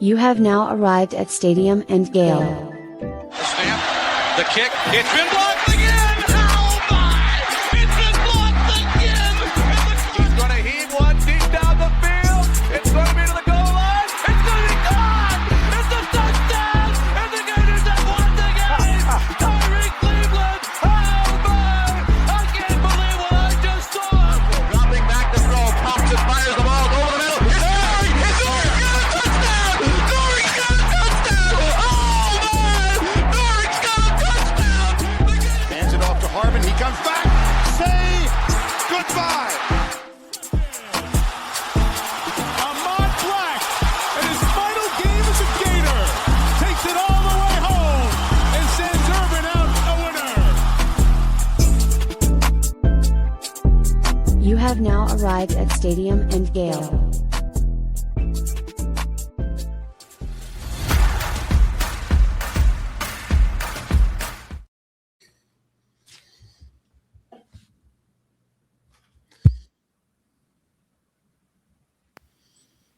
You have now arrived at Stadium and Gale. The snap, the kick, it's been blocked again! Oh my! It's been blocked again! He's going to heave one deep down the field. It's going to be to the goal line. It's going to be gone! It's a touchdown! And the Gators have won the game! Tyreek Cleveland! Oh my! I can't believe what I just saw! Dropping back to throw, pops and fires the ball over the middle. It's Corey! It's Corey! Got a touchdown! Corey got a touchdown! Oh man! Corey's got a touchdown! Hands it off to Harmon. He comes back. Say goodbye. Ahmad Black, in his final game as a Gator, takes it all the way home and sends Urban out a winner. You have now arrived at Stadium and Gale.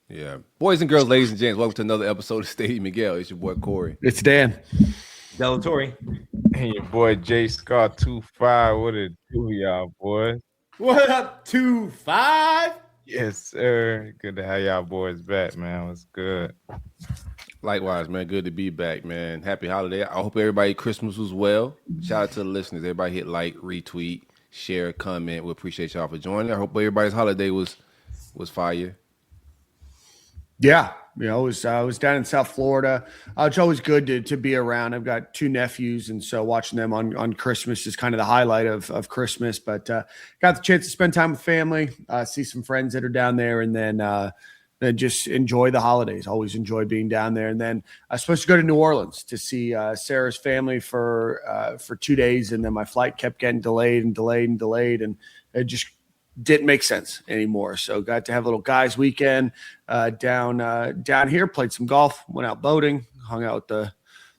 Yeah. Boys and girls, ladies and gents, welcome to another episode of Stadium and Gale. It's your boy Corey. It's Dan. Delatorre. And your boy J Scott 25. What it do, y'all boys? What up, 2-5? Yes, sir. Good to have y'all boys back, man. What's good? Likewise, man. Good to be back, man. Happy holiday. I hope everybody Christmas was well. Shout out to the listeners. Everybody hit like, retweet, share, comment. We appreciate y'all for joining. I hope everybody's holiday was fire. Yeah, I was down in South Florida. It's always good to be around. I've got two nephews, and so watching them on Christmas is kind of the highlight of Christmas. But got the chance to spend time with family, see some friends that are down there, and then just enjoy the holidays. Always enjoy being down there. And then I was supposed to go to New Orleans to see Sarah's family for 2 days, and then my flight kept getting delayed, and it just didn't make sense anymore. So got to have a little guys weekend down here, played some golf, went out boating, hung out with the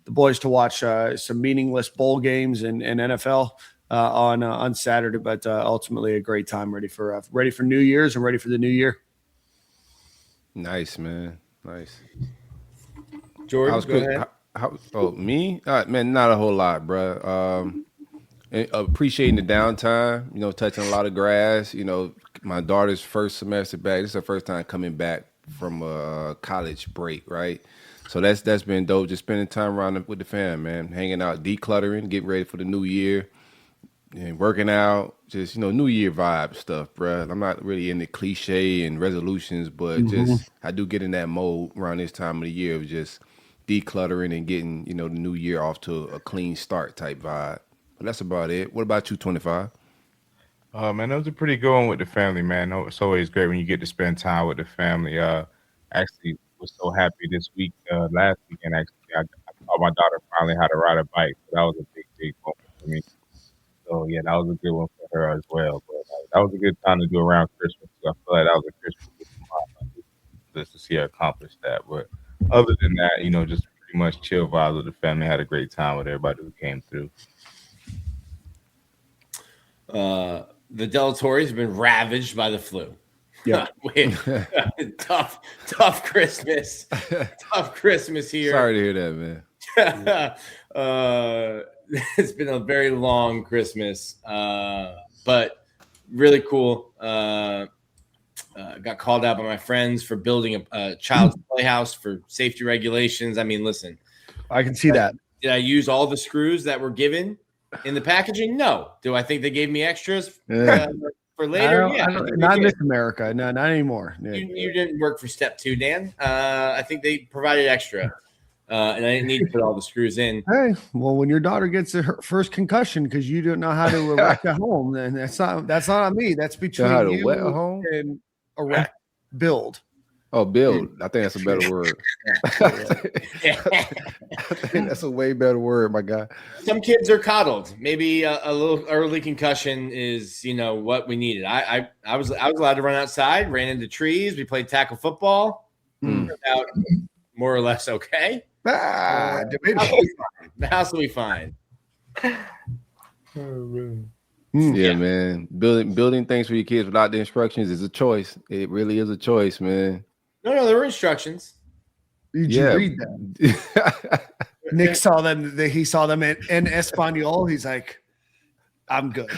boys to watch some meaningless bowl games and NFL on Saturday, but ultimately a great time, ready for New Year's and ready for the new year. Nice, man. Nice. Jordan, go ahead. Me? Man, not a whole lot, bro. Appreciating the downtime, touching a lot of grass. My daughter's first semester back. This is her first time coming back from a college break, right? So that's been dope. Just spending time around with the fam, man. Hanging out, decluttering, getting ready for the new year, and working out. Just New Year vibe stuff, bro. I'm not really into cliche and resolutions, but just I do get in that mode around this time of the year of just decluttering and getting the new year off to a clean start type vibe. But that's about it. What about you, 25? Man, that was a pretty good one with the family, man. It's always great when you get to spend time with the family. Actually, was so happy this week. Last weekend, actually, I taught my daughter finally how to ride a bike. So that was a big moment for me. So, yeah, that was a good one for her as well. But that was a good time to do around Christmas. So I feel like that was a Christmas gift for my mom, just to see her accomplish that. But other than that, just pretty much chill vibes with the family. Had a great time with everybody who came through. The Delatorre has been ravaged by the flu. Yeah. tough Christmas. Tough Christmas here. Sorry to hear that, man. It's been a very long Christmas, but really cool. Got called out by my friends for building a child's playhouse for safety regulations. I mean, listen. I can see that. Did I use all the screws that were given in the packaging? No. Do I think they gave me extras for later? Not in this America. No, not anymore. Yeah. You didn't work for step 2, Dan. I think they provided extra, and I didn't need to put all the screws in. Hey, well, when your daughter gets her first concussion because you don't know how to erect a home, then that's not on me. That's between you wet a home and erect, build. Oh, build. I think that's a better word. I think that's a way better word, my guy. Some kids are coddled. Maybe a little early concussion is, what we needed. I was allowed to run outside, ran into trees. We played tackle football. Turned out more or less okay. The house will be fine. Yeah, man. Building things for your kids without the instructions is a choice. It really is a choice, man. No, there were instructions. Did you read that? Nick saw them. He saw them in Espanol. He's like, I'm good.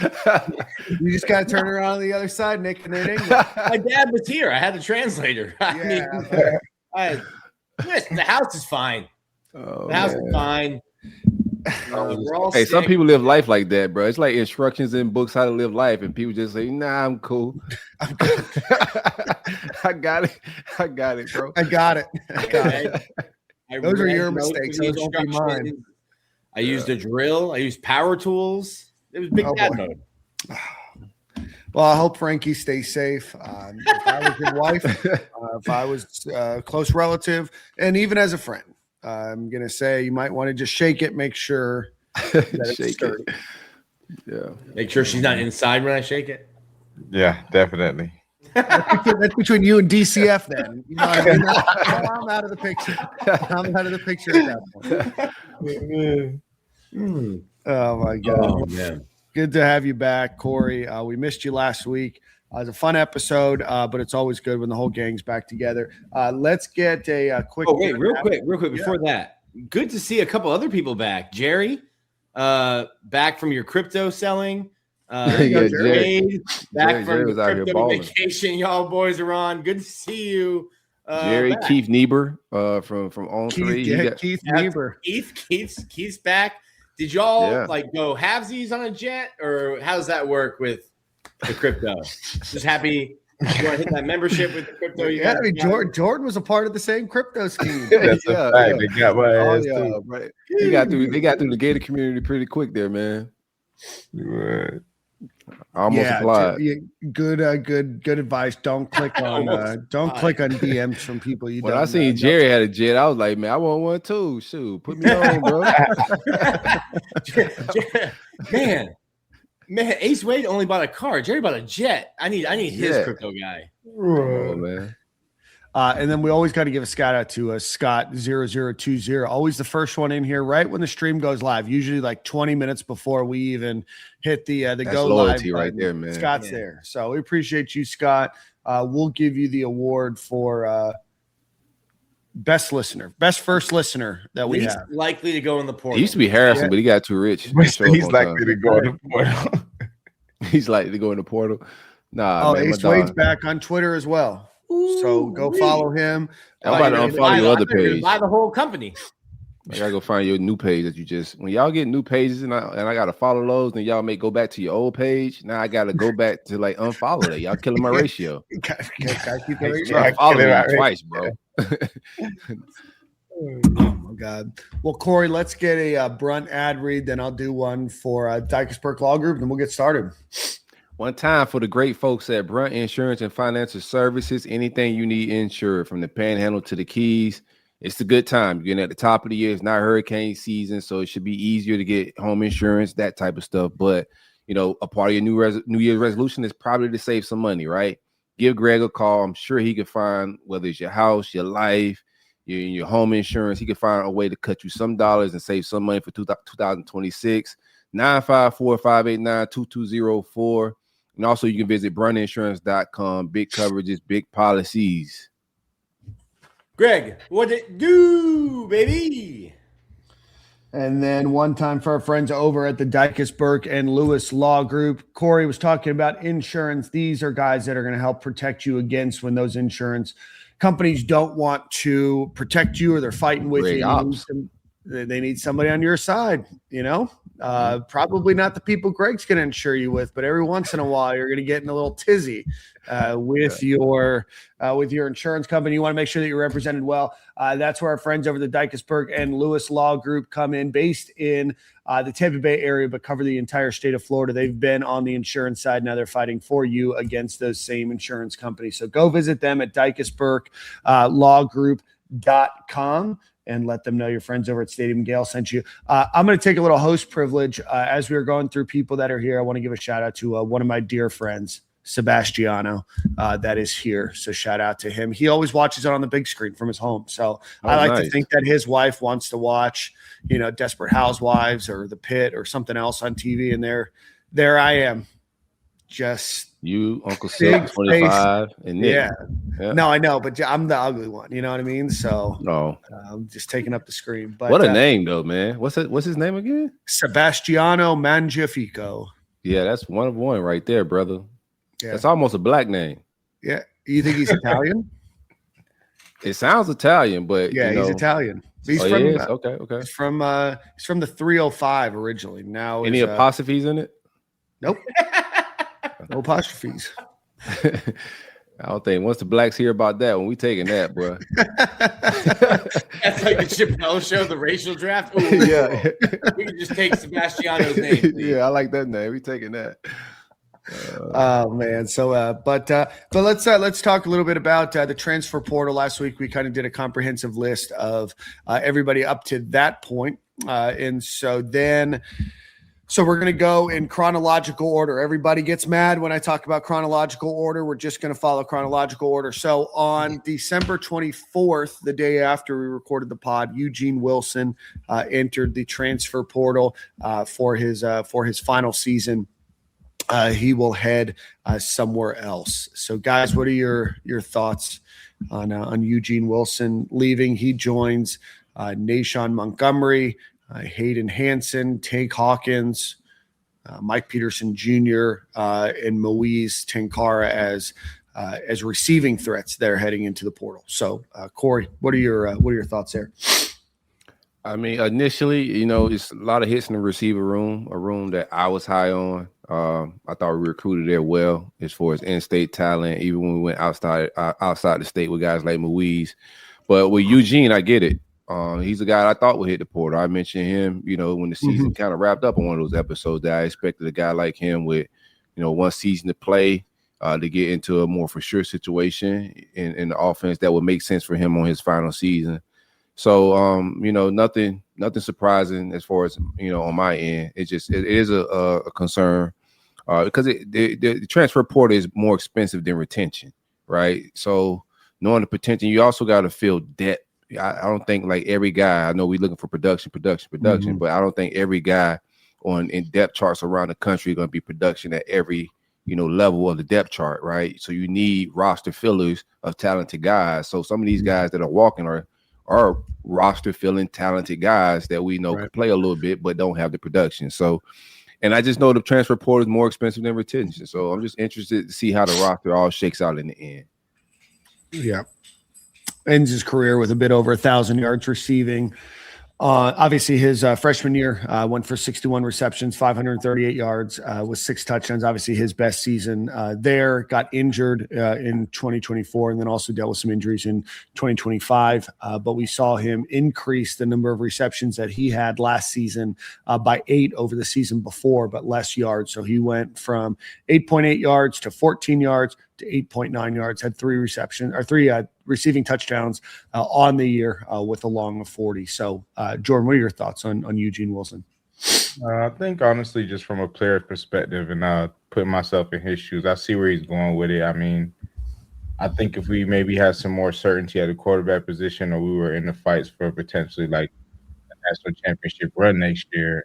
You just got to turn around on the other side, Nick, and in English. My dad was here. I had a translator. The house is fine. The house is fine. We're all hey, sick. some people live life like that, bro. It's like instructions in books how to live life, and people just say, "Nah, I'm cool. I'm good. I got it, bro. I got it. Those are read your notes mistakes. with the Those won't be mine. instructions. I used a drill. I used power tools. It was big dad mode. Well, I hope Frankie stays safe. If I was your wife, if I was a close relative, and even as a friend, I'm going to say you might want to just shake it, make sure that it's sturdy. Yeah. Make sure she's not inside when I shake it. Yeah, definitely. That's between you and DCF then. You know what I mean? I'm out of the picture. I'm out of the picture at that point. Oh, my God. Oh, man. Good to have you back, Corey. We missed you last week. It was a fun episode, but it's always good when the whole gang's back together. Let's get a quick. Oh, wait, real quick before that. Good to see a couple other people back. Jerry, back from your crypto selling. Jerry back from was the out here crypto balling. vacation y'all boys are on. Good to see you. Jerry, back. Keith Niebuhr from On Three. Keith Niebuhr. Keith's back. Did y'all go halvesies on a jet, or how does that work with the crypto? Just happy you want to hit that membership with the crypto? Jordan was a part of the same crypto scheme. That's a fact. They got my ass too. Right. They got through the Gator community pretty quick there, man. Right. I almost applied. Good advice. Don't click on DMs from people you when don't I seen know. Jerry had a jet, I was like, man, I want one too. Shoot, put me on, bro. man, Ace Wade only bought a car. Jerry bought a jet. I need his crypto guy. Oh, man. And then we always got to give a shout out to Scott0020. Always the first one in here right when the stream goes live. Usually like 20 minutes before we even hit the That's go loyalty live right there, man. Scott's there. So we appreciate you, Scott. We'll give you the award for best first listener that we have. Likely to go in the portal. He used to be Harrison, but he got too rich. He's likely to go in the portal. He's likely to go in the portal. Nah, man, Ace Wade's back on Twitter as well. So go follow him. I'm about to unfollow your other page. Buy the whole company. I gotta go find your new page that you just. When y'all get new pages and I gotta follow those, then y'all may go back to your old page. Now I gotta go back to like unfollow that. Y'all killing my ratio. Gotta keep the ratio. Try to follow me twice, bro. Oh my God. Well, Corey, let's get a Brunt ad read. Then I'll do one for Dykesburg Law Group, and we'll get started. One time for the great folks at Brunt Insurance and Financial Services. Anything you need insured, from the Panhandle to the Keys, it's the good time. You're getting at the top of the year. It's not hurricane season, so it should be easier to get home insurance, that type of stuff. But, a part of your New Year's resolution is probably to save some money, right? Give Greg a call. I'm sure he can find, whether it's your house, your life, your home insurance, he can find a way to cut you some dollars and save some money for 2026. 954-589-2204. And also you can visit bruntinsurance.com. Big coverages, big policies. Greg, what it do, baby? And then one time for our friends over at the Dykesburg and Lewis Law Group. Corey was talking about insurance. These are guys that are going to help protect you against when those insurance companies don't want to protect you or they're fighting with you. They need somebody on your side, probably not the people Greg's going to insure you with, but every once in a while you're going to get in a little tizzy with your insurance company. You want to make sure that you're represented well. That's where our friends over the Dykesburg and Lewis Law Group come in, based in the Tampa Bay area, but cover the entire state of Florida. They've been on the insurance side. Now they're fighting for you against those same insurance companies. So go visit them at DykesburgLawGroup.com. and let them know your friends over at Stadium and Gale sent you. I'm going to take a little host privilege. As we are going through people that are here, I want to give a shout out to one of my dear friends, Sebastiano, that is here. So shout out to him. He always watches it on the big screen from his home. So I like to think that his wife wants to watch, Desperate Housewives or The Pit or something else on TV. And there I am just You, Uncle big Silk, 25, and Nick. Yeah. No, I know, but I'm the ugly one. You know what I mean? So No. I'm just taking up the screen. But What a name, though, man. What's his name again? Sebastiano Mangiafico. Yeah, that's one of one right there, brother. Yeah. That's almost a black name. Yeah. You think he's Italian? It sounds Italian, but yeah, he's Italian. He's from okay. He's from the 305 originally. Now any apostrophes in it? Nope. No apostrophes. I don't think once the blacks hear about that one, we taking that, bro. That's like the Chappelle show, the racial draft. Ooh, yeah, we can just take Sebastiano's name. Yeah, I like that name. We taking that. Oh man. So, but let's talk a little bit about the transfer portal. Last week we kind of did a comprehensive list of everybody up to that point, and so we're going to go in chronological order. Everybody gets mad when I talk about chronological order. We're just going to follow chronological order. So on December 24th, the day after we recorded the pod, Eugene Wilson entered the transfer portal for his final season. He will head somewhere else. So, guys, what are your thoughts on Eugene Wilson leaving? He joins Nashawn Montgomery, Hayden Hansen, Tank Hawkins, Mike Peterson Jr., and Moise Tenkara as receiving threats there heading into the portal. So, Corey, what are your thoughts there? I mean, initially, it's a lot of hits in the receiver room, a room that I was high on. I thought we recruited there well as far as in-state talent, even when we went outside the state with guys like Moise. But with Eugene, I get it. He's a guy I thought would hit the portal. I mentioned him, when the season kind of wrapped up on one of those episodes that I expected a guy like him with, one season to play to get into a more for sure situation in the offense that would make sense for him on his final season. So, nothing surprising as far as, on my end. It is a concern because the transfer portal is more expensive than retention, right? So knowing the potential, you also got to fill depth. I don't think like every guy, I know we're looking for production, but I don't think every guy in depth charts around the country are going to be production at every, level of the depth chart, right? So you need roster fillers of talented guys. So some of these guys that are walking are roster filling talented guys that we know can play a little bit, but don't have the production. So, and I just know the transfer portal is more expensive than retention. So I'm just interested to see how the roster all shakes out in the end. Yeah. Ends his career with a bit over 1,000 yards receiving. Obviously, his freshman year went for 61 receptions, 538 yards with 6 touchdowns. Obviously, his best season there. Got injured in 2024 and then also dealt with some injuries in 2025. But we saw him increase the number of receptions that he had last season by 8 over the season before, but less yards. So he went from 8.8 yards to 14 yards to 8.9 yards, had 3 receiving touchdowns on the year with a long of 40. So, Jordan, what are your thoughts on Eugene Wilson? I think, honestly, just from a player's perspective and putting myself in his shoes, I see where he's going with it. I mean, I think if we maybe had some more certainty at the quarterback position or we were in the fights for potentially like a national championship run next year,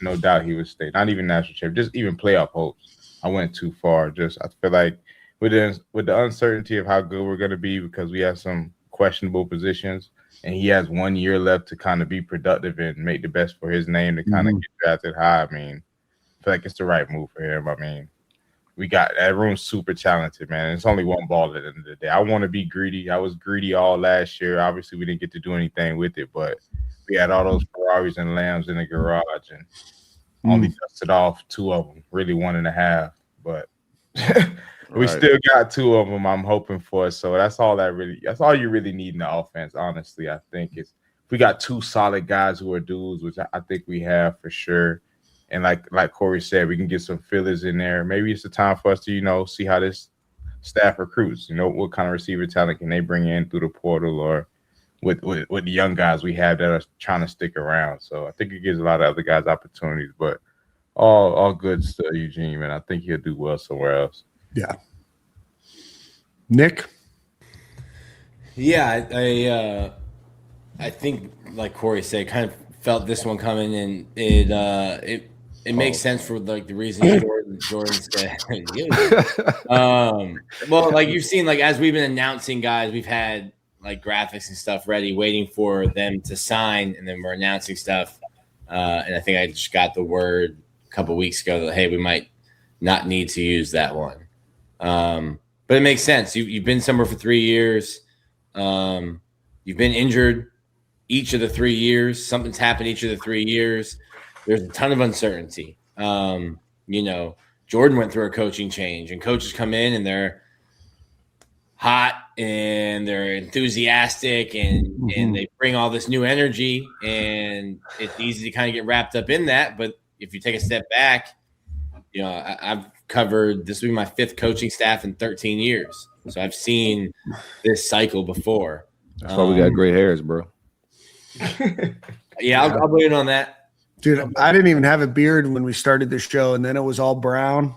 no doubt he would stay. Not even national championship, just even playoff hopes. I went too far. I feel like with the uncertainty of how good we're going to be because we have some questionable positions and he has 1 year left to kind of be productive and make the best for his name to kind of get drafted high. I mean, I feel like it's the right move for him. I mean, we got that room super talented, man. It's only one ball at the end of the day. I want to be greedy. I was greedy all last year. Obviously, we didn't get to do anything with it, but we had all those Ferraris and Lambs in the garage and only dusted off 2 of them, really 1.5, but we still got 2 of them I'm hoping for. So that's all you really need in the offense, honestly. I think if we got 2 solid guys who are dudes, which I think we have for sure. And like Corey said, we can get some fillers in there. Maybe it's the time for us to, see how this staff recruits, what kind of receiver talent can they bring in through the portal or with the young guys we have that are trying to stick around. So I think it gives a lot of other guys opportunities, but all good stuff, Eugene, man. I think he'll do well somewhere else. Yeah. Nick? Yeah, I think, like Corey said, kind of felt this one coming, and it It makes sense for like the reason Jordan said. Well, like you've seen, like as we've been announcing guys, we've had like graphics and stuff ready, waiting for them to sign, and then we're announcing stuff. And I think I just got the word a couple weeks ago that hey, we might not need to use that one. But it makes sense. You've been somewhere for 3 years. You've been injured each of the 3 years. Something's happened each of the 3 years. There's a ton of uncertainty. Jordan went through a coaching change, and coaches come in and they're hot and they're enthusiastic and they bring all this new energy, and it's easy to kind of get wrapped up in that. But if you take a step back, I've covered, this will be my 5th coaching staff in 13 years. So I've seen this cycle before. That's why we got gray hairs, bro. Yeah, I'll blame it on that. Dude, I didn't even have a beard when we started the show, and then it was all brown.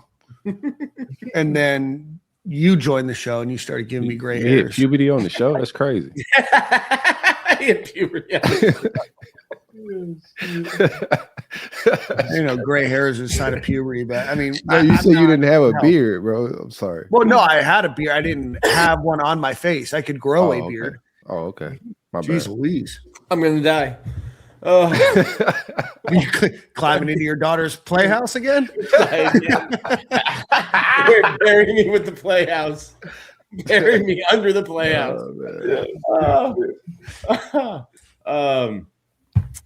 And then you joined the show, and you started giving me gray hairs. You hit puberty on the show? That's crazy. I hit puberty. Gray hairs is a sign of puberty, but I mean, no, you said you didn't have a beard, bro. I'm sorry. Well, no, I had a beard. I didn't have one on my face. I could grow a beard. Oh, okay. My Jeez bad. Louise. I'm gonna die. Are you climbing into your daughter's playhouse again? Bury me with the playhouse. Bury me under the playhouse.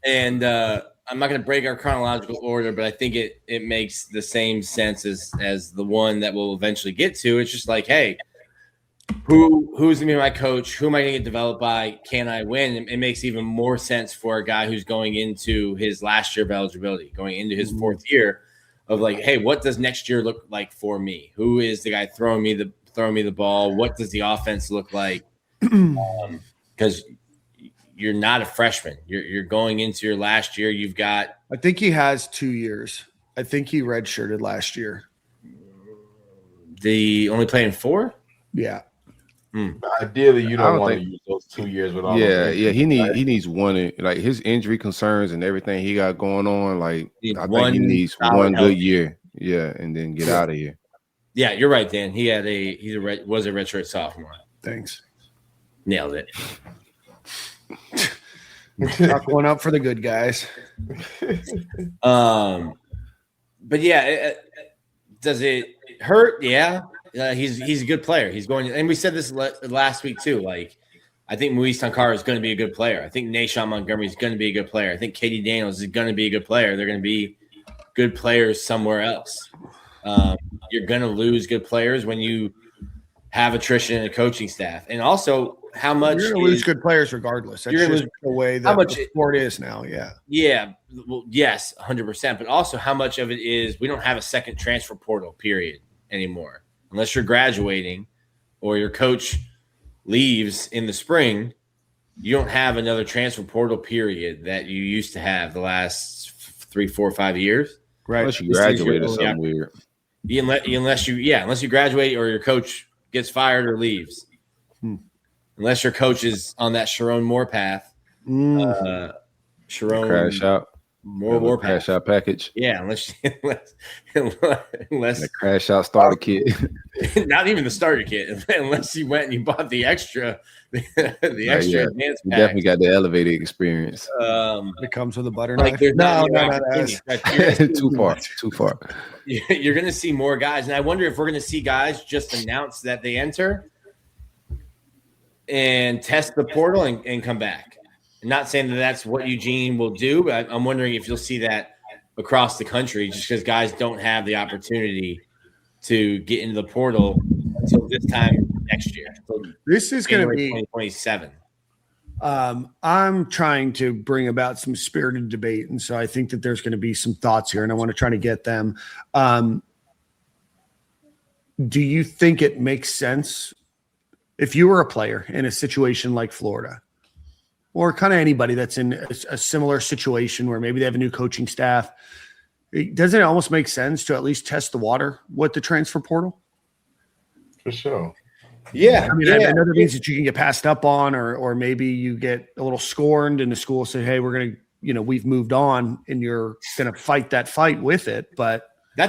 And I'm not going to break our chronological order, but I think it makes the same sense as the one that we'll eventually get to. It's just like, hey, who's going to be my coach? Who am I going to get developed by? Can I win? It makes even more sense for a guy who's going into his last year of eligibility, going into his 4th year of like, hey, what does next year look like for me? Who is the guy throwing me the ball? What does the offense look like? Because you're not a freshman. You're going into your last year. You've got. I think he has 2 years. I think he redshirted last year. The only playing 4? Yeah. Ideally, you don't want to use those 2 years with all. Yeah. He needs one. Like his injury concerns and everything he got going on. Like I think he needs one good year. Yeah, and then get out of here. Yeah, you're right, Dan. He was a redshirt sophomore. Thanks. Nailed it. Not going up for the good guys. But yeah, does it hurt? Yeah. He's a good player. He's going, and we said this last week too. Like, I think Muiz Tankara is going to be a good player. I think Nashawn Montgomery is going to be a good player. I think Katie Daniels is going to be a good player. They're going to be good players somewhere else. You're going to lose good players when you have attrition in a coaching staff, and also how much you're going to lose good players regardless. That's just the way that the sport is now. Yeah. Yeah. Well, yes, 100%. But also, how much of it is we don't have a second transfer portal period anymore. Unless you're graduating or your coach leaves in the spring, you don't have another transfer portal period that you used to have the last 3, 4, 5 years. Right. Unless you graduate or something weird. Unless you graduate or your coach gets fired or leaves. Unless your coach is on that Sharon Moore path. Sharon crash out. More crash out package. Yeah, unless the crash out starter kit. Not even the starter kit, unless you went and you bought the extra advanced pack. You definitely got the elevated experience. It comes with a butter knife. No. Too far. You're going to see more guys, and I wonder if we're going to see guys just announce that they enter and test the portal and come back. I'm not saying that that's what Eugene will do, but I'm wondering if you'll see that across the country just because guys don't have the opportunity to get into the portal until this time next year. This is going to be 2027. I'm trying to bring about some spirited debate, and so I think that there's going to be some thoughts here, and I want to try to get them. Do you think it makes sense if you were a player in a situation like Florida? Or kind of anybody that's in a similar situation where maybe they have a new coaching staff. Doesn't it almost make sense to at least test the water with the transfer portal? For sure. Yeah. I mean, I know that means that you can get passed up on or maybe you get a little scorned and the school say, hey, we're going to we've moved on and you're going to fight that fight with it. But I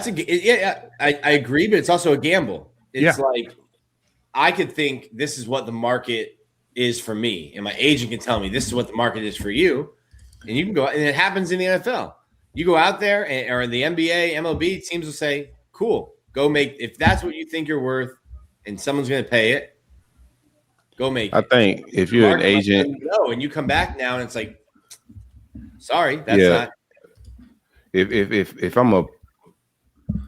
agree, but it's also a gamble. It's like I could think this is what the market is for me, and my agent can tell me this is what the market is for you, and you can go. And it happens in the NFL. You go out there, or in the NBA, MLB, teams will say, "Cool, go make. If that's what you think you're worth, and someone's going to pay it, go make it." I think if you're an agent, and you come back now, and it's like, sorry, that's not. If I'm a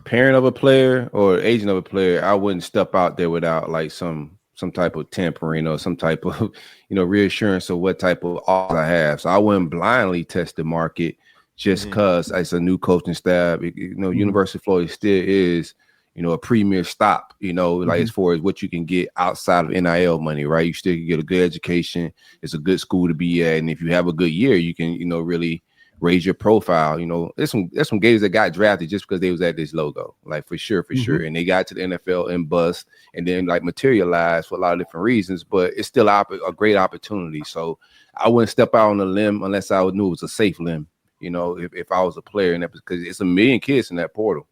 parent of a player or agent of a player, I wouldn't step out there without like some type of tampering or some type of reassurance of what type of odds I have. So I wouldn't blindly test the market just because it's a new coaching staff. University of Florida still is a premier stop. Like as far as what you can get outside of NIL money, right? You still can get a good education. It's a good school to be at, and if you have a good year, you can really raise your profile. There's some Gators that got drafted just because they was at this logo, like for sure, and they got to the NFL and bust, and then like materialized for a lot of different reasons. But it's still a great opportunity. So I wouldn't step out on a limb unless I knew it was a safe limb. If I was a player, and because it's a million kids in that portal,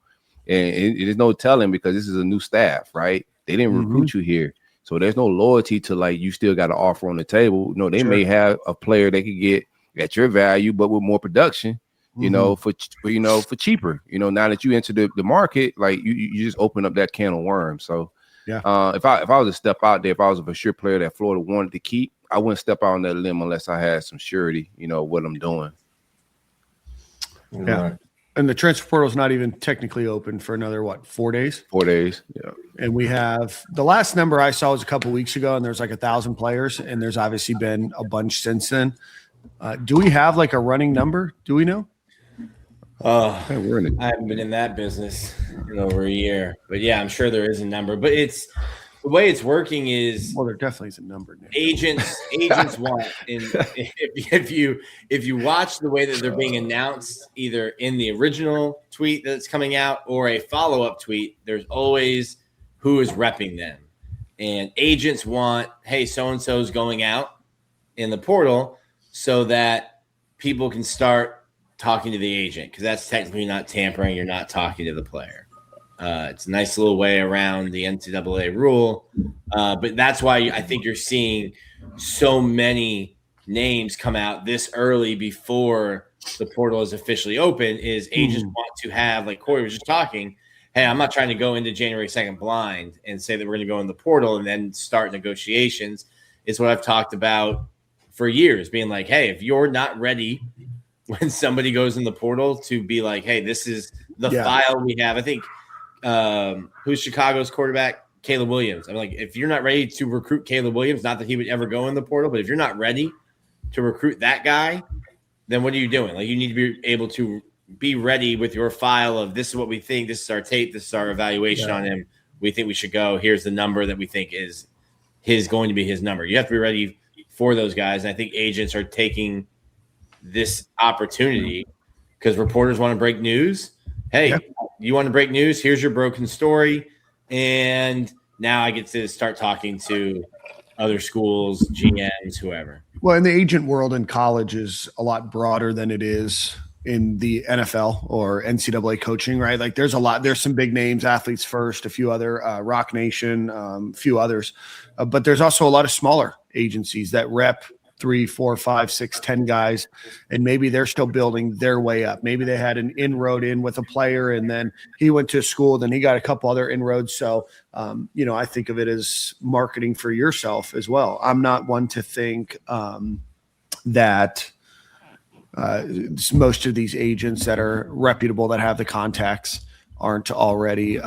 and there's no telling because this is a new staff, right? They didn't recruit you here, so there's no loyalty to like you still got an offer on the table. They may have a player they could get at your value, but with more production, for cheaper. Now that you enter the market, like you just open up that can of worms. So if I was to step out there, if I was a for sure player that Florida wanted to keep, I wouldn't step out on that limb unless I had some surety, what I'm doing. Yeah. Right. And the transfer portal is not even technically open for another 4 days? 4 days. Yeah. And we have the last number I saw was a couple weeks ago, and there's like 1,000 players, and there's obviously been a bunch since then. Do we have like a running number? Do we know? I haven't been in that business in over a year, but yeah, I'm sure there is a number. But it's the way it's working is there definitely is a number. Agents want, and if you watch the way that they're being announced, either in the original tweet that's coming out or a follow-up tweet, there's always who is repping them, and agents want, hey, so and so is going out in the portal, so that people can start talking to the agent, because that's technically not tampering. You're not talking to the player. It's a nice little way around the NCAA rule. But that's why I think you're seeing so many names come out this early before the portal is officially open, is agents want to have, like Corey was just talking, hey, I'm not trying to go into January 2nd blind and say that we're going to go in the portal and then start negotiations. It's what I've talked about for years, being like, hey, if you're not ready when somebody goes in the portal to be like, hey, this is the file we have. I think who's Chicago's quarterback? Caleb Williams. I'm like, if you're not ready to recruit Caleb Williams, not that he would ever go in the portal, but if you're not ready to recruit that guy, then what are you doing? Like, you need to be able to be ready with your file of, this is what we think, this is our tape, this is our evaluation on him. We think we should go. Here's the number that we think is going to be his number. You have to be ready for those guys. And I think agents are taking this opportunity because reporters want to break news. Hey, you want to break news? Here's your broken story. And now I get to start talking to other schools, GMs, whoever. Well, in the agent world in college is a lot broader than it is in the NFL or NCAA coaching, right? Like there's some big names, Athletes First, a few other, Rock Nation, a few others. But there's also a lot of smaller agencies that rep 3, 4, 5, 6, 10 guys, and maybe they're still building their way up. Maybe they had an inroad in with a player, and then he went to school, then he got a couple other inroads. So, I think of it as marketing for yourself as well. I'm not one to think that most of these agents that are reputable, that have the contacts, aren't already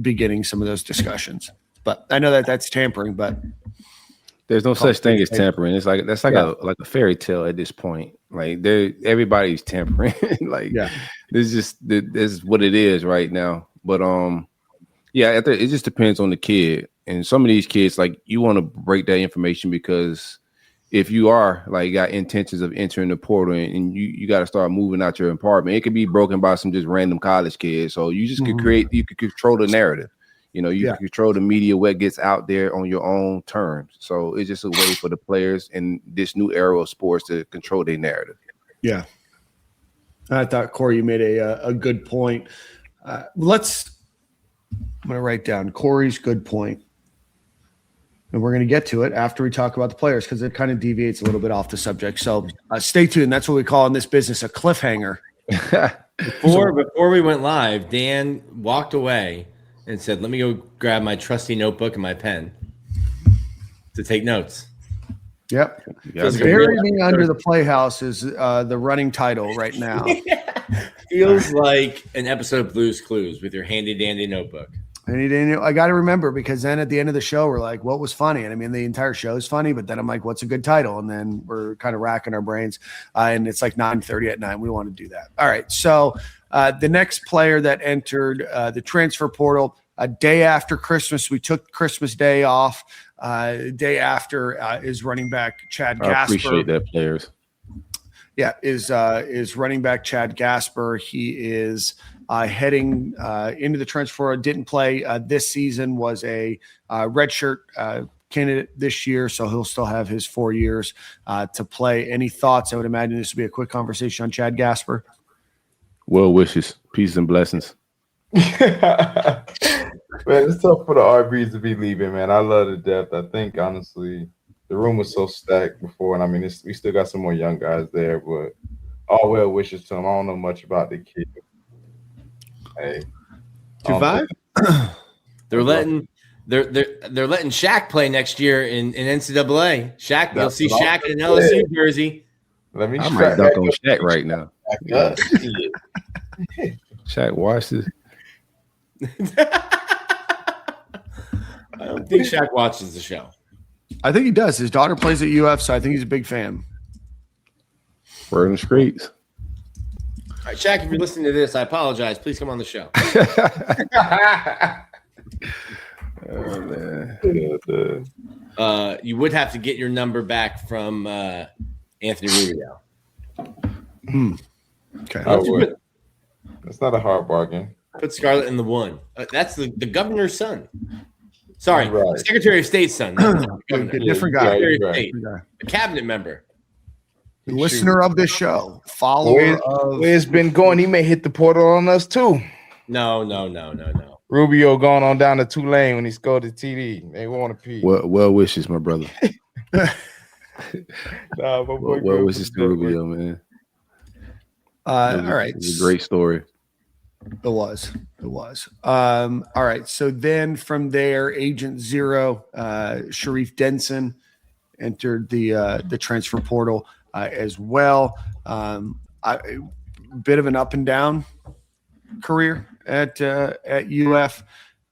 beginning some of those discussions. But I know that that's tampering, but there's no such thing as tampering. It's like that's like a fairy tale at this point. Like everybody's tampering. This is what it is right now. But it just depends on the kid. And some of these kids, like, you want to break that information because if you are like got intentions of entering the portal and you got to start moving out your apartment, it could be broken by some just random college kids. So you just you could control the narrative. You can control the media, what gets out there on your own terms. So it's just a way for the players in this new era of sports to control their narrative. Yeah. I thought, Corey, you made a good point. I'm going to write down Corey's good point. And we're going to get to it after we talk about the players because it kind of deviates a little bit off the subject. So stay tuned. That's what we call in this business a cliffhanger. Before we went live, Dan walked away and said, let me go grab my trusty notebook and my pen to take notes. Yep. Bury Me Under the Playhouse is the running title right now. Feels like an episode of Blue's Clues with your handy-dandy notebook. I got to remember because then at the end of the show, we're like, what was funny? And I mean, the entire show is funny, but then I'm like, what's a good title? And then we're kind of racking our brains. And it's like 9:30 at night. We want to do that. All right. So the next player that entered the transfer portal, a day after Christmas, we took Christmas Day off. Day after is running back Chad Gasper. I appreciate that, players. Yeah, is running back Chad Gasper. He is heading into the transfer. Didn't play this season. Was a redshirt candidate this year, so he'll still have his 4 years to play. Any thoughts? I would imagine this would be a quick conversation on Chad Gasper. Well wishes, peace and blessings. Man, it's tough for the RBs to be leaving, man. I love the depth. I think, honestly, the room was so stacked before, and I mean, we still got some more young guys there, but all well wishes to them. I don't know much about the kid. Hey, 2-5? They're letting Shaq play next year in NCAA. Shaq, you'll see Shaq in an LSU jersey. I might dunk on Shaq right now. Yeah. Shaq watches. I don't think Shaq watches the show. I think he does. His daughter plays at UF, so I think he's a big fan. Word in the streets. All right, Shaq, if you're listening to this, I apologize. Please come on the show. Oh, man. You would have to get your number back from Anthony Rubio. Okay. I would. That's not a hard bargain. Put Scarlett in the one. That's the governor's son. Sorry, Right. Secretary of State's son. Different guy. Secretary of Right. State. A cabinet member. Listener of this show. Follower of. Where it's been going, he may hit the portal on us too. No. Rubio going on down to Tulane when he scored the TD. They want to pee. Well wishes, my brother. Nah, my boy Well wishes to Rubio, man. All right. It's a great story. It was. All right. So then from there, Agent Zero, Sharif Denson entered the transfer portal as well. A bit of an up and down career at UF.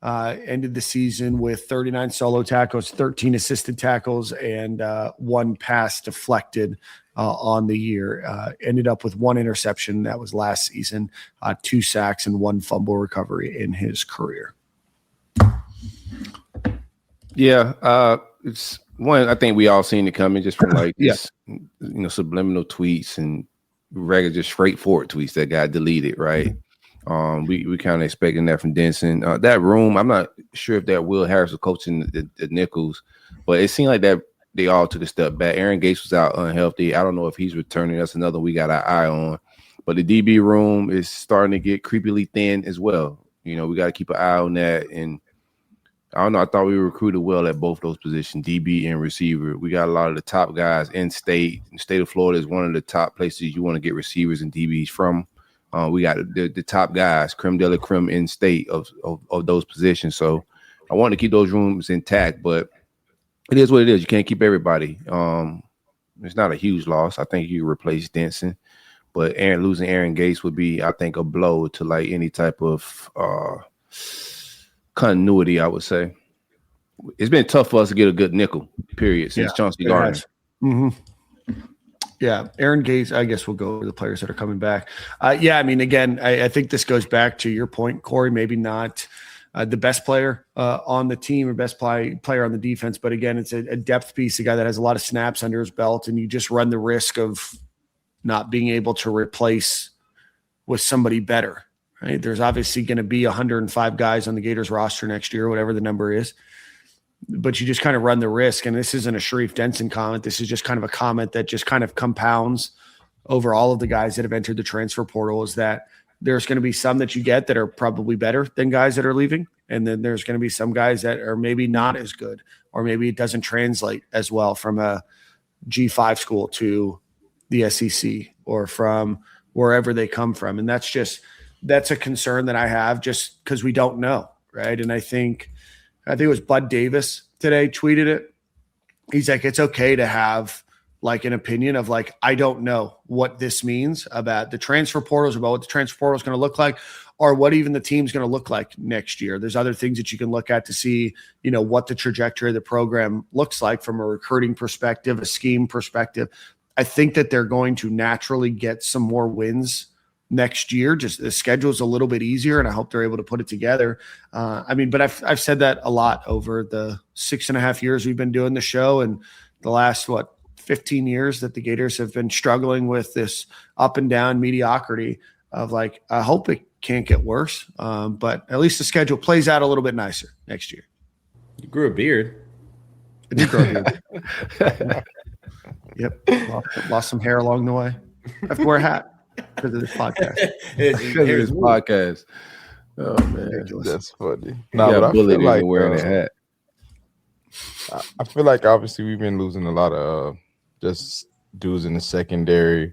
Ended the season with 39 solo tackles, 13 assisted tackles, and 1 pass deflected on the year. Ended up with 1 interception. That was last season, 2 sacks, and 1 fumble recovery in his career. Yeah, it's one I think we all seen it coming just from like this, subliminal tweets and regular, just straightforward tweets that got deleted, right? We kind of expecting that from Denson. That room, I'm not sure if that Will Harris was coaching the Nichols, but it seemed like that they all took a step back. Aaron Gates was out unhealthy. I don't know if he's returning. That's another we got our eye on. But the DB room is starting to get creepily thin as well. We got to keep an eye on that. And I don't know. I thought we recruited well at both those positions, DB and receiver. We got a lot of the top guys in state. The state of Florida is one of the top places you want to get receivers and DBs from. We got the top guys, creme de la creme in state of those positions. So I want to keep those rooms intact, but it is what it is. You can't keep everybody. It's not a huge loss. I think you replace Denson, but losing Aaron Gates would be, I think, a blow to like any type of continuity, I would say. It's been tough for us to get a good nickel, period, since Chauncey Gardner. Mm-hmm. Yeah, Aaron Gates, I guess we'll go over the players that are coming back. I mean, again, I think this goes back to your point, Corey, maybe not the best player on the team or best player on the defense, but again, it's a depth piece, a guy that has a lot of snaps under his belt, and you just run the risk of not being able to replace with somebody better, right? There's obviously going to be 105 guys on the Gators roster next year, whatever the number is. But you just kind of run the risk. And this isn't a Sharif Denson comment. This is just kind of a comment that just kind of compounds over all of the guys that have entered the transfer portal is that there's going to be some that you get that are probably better than guys that are leaving. And then there's going to be some guys that are maybe not as good, or maybe it doesn't translate as well from a G5 school to the SEC or from wherever they come from. And that's a concern that I have just because we don't know. Right. And I think it was Bud Davis today tweeted it. He's like, it's okay to have like an opinion of like, I don't know what this means about the transfer portals, about what the transfer portal is going to look like, or what even the team's going to look like next year. There's other things that you can look at to see, what the trajectory of the program looks like from a recruiting perspective, a scheme perspective. I think that they're going to naturally get some more wins next year. Just the schedule is a little bit easier, and I hope they're able to put it together. But I've said that a lot over the 6.5 years we've been doing the show, and the last 15 years that the Gators have been struggling with this up and down mediocrity of like, I hope it can't get worse. But at least the schedule plays out a little bit nicer next year. You grew a beard. I did grow a beard. Yep. Lost some hair along the way. I have to wear a hat because of this podcast. This podcast. Oh man, ridiculous. That's funny. No, but I feel like wearing a hat. I feel like obviously we've been losing a lot of just dudes in the secondary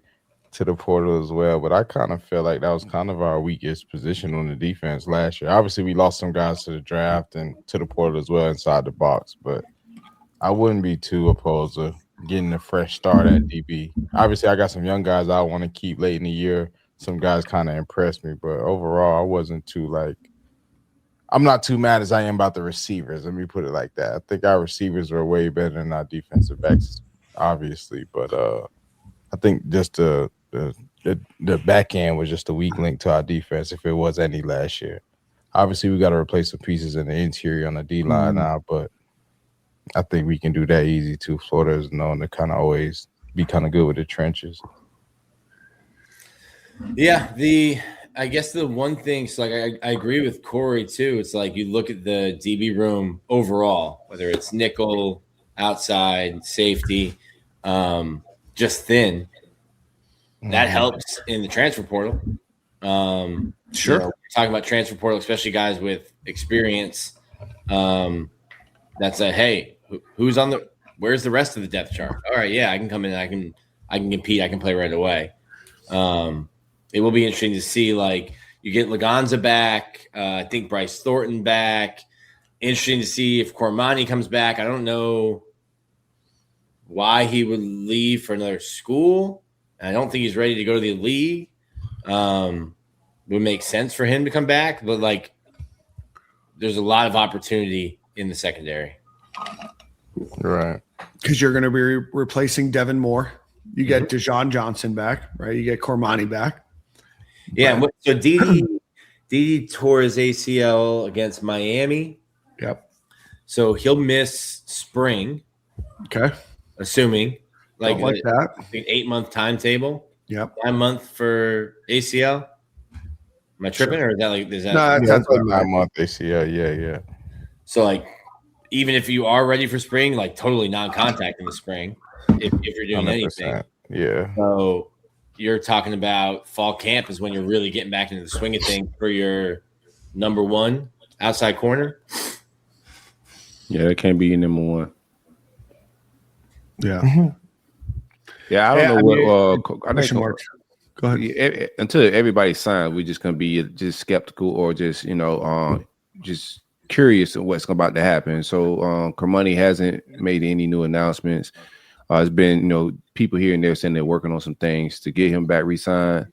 to the portal as well, but I kind of feel like that was kind of our weakest position on the defense last year. Obviously, we lost some guys to the draft and to the portal as well inside the box, but I wouldn't be too opposed to getting a fresh start at DB. Obviously, I got some young guys I want to keep late in the year. Some guys kind of impressed me, but overall, I wasn't too I'm not too mad as I am about the receivers. Let me put it like that. I think our receivers are way better than our defensive backs, obviously, but I think just the back end was just a weak link to our defense if it was any last year. Obviously, we got to replace some pieces in the interior on the D-line now, but I think we can do that easy too. Florida is known to kind of always be kind of good with the trenches. Yeah, I guess the one thing, so I agree with Corey too. It's like you look at the DB room overall, whether it's nickel, outside, safety, just thin. That helps in the transfer portal. Sure. We're talking about transfer portal, especially guys with experience. That's hey, who's on where's the rest of the depth chart? All right, yeah, I can come in, I can compete, I can play right away. It will be interesting to see, you get Laganza back. I think Bryce Thornton back. Interesting to see if Cormani comes back. I don't know why he would leave for another school. I don't think he's ready to go to the league. It would make sense for him to come back, but there's a lot of opportunity in the secondary. Right. Because you're going to be replacing Devin Moore. You get Dejon Johnson back, right? You get Cormani back. Yeah. So Dede tore his ACL against Miami. Yep. So he'll miss spring. Okay. Assuming like that. I think 8-month timetable. Yep. 9 month for ACL. Am I tripping or is that No, that's like 9 month ACL. Yeah. So even if you are ready for spring, totally non-contact in the spring, if you're doing 100%. Anything. Yeah. So you're talking about fall camp is when you're really getting back into the swing of things for your number one outside corner. Yeah, it can't be your number one. Yeah. Yeah, I don't know what. I think go ahead. Until everybody signs, we're just gonna be just skeptical or just just curious of what's about to happen. So Cormani hasn't made any new announcements. It's been people here and there saying they're working on some things to get him back re-signed.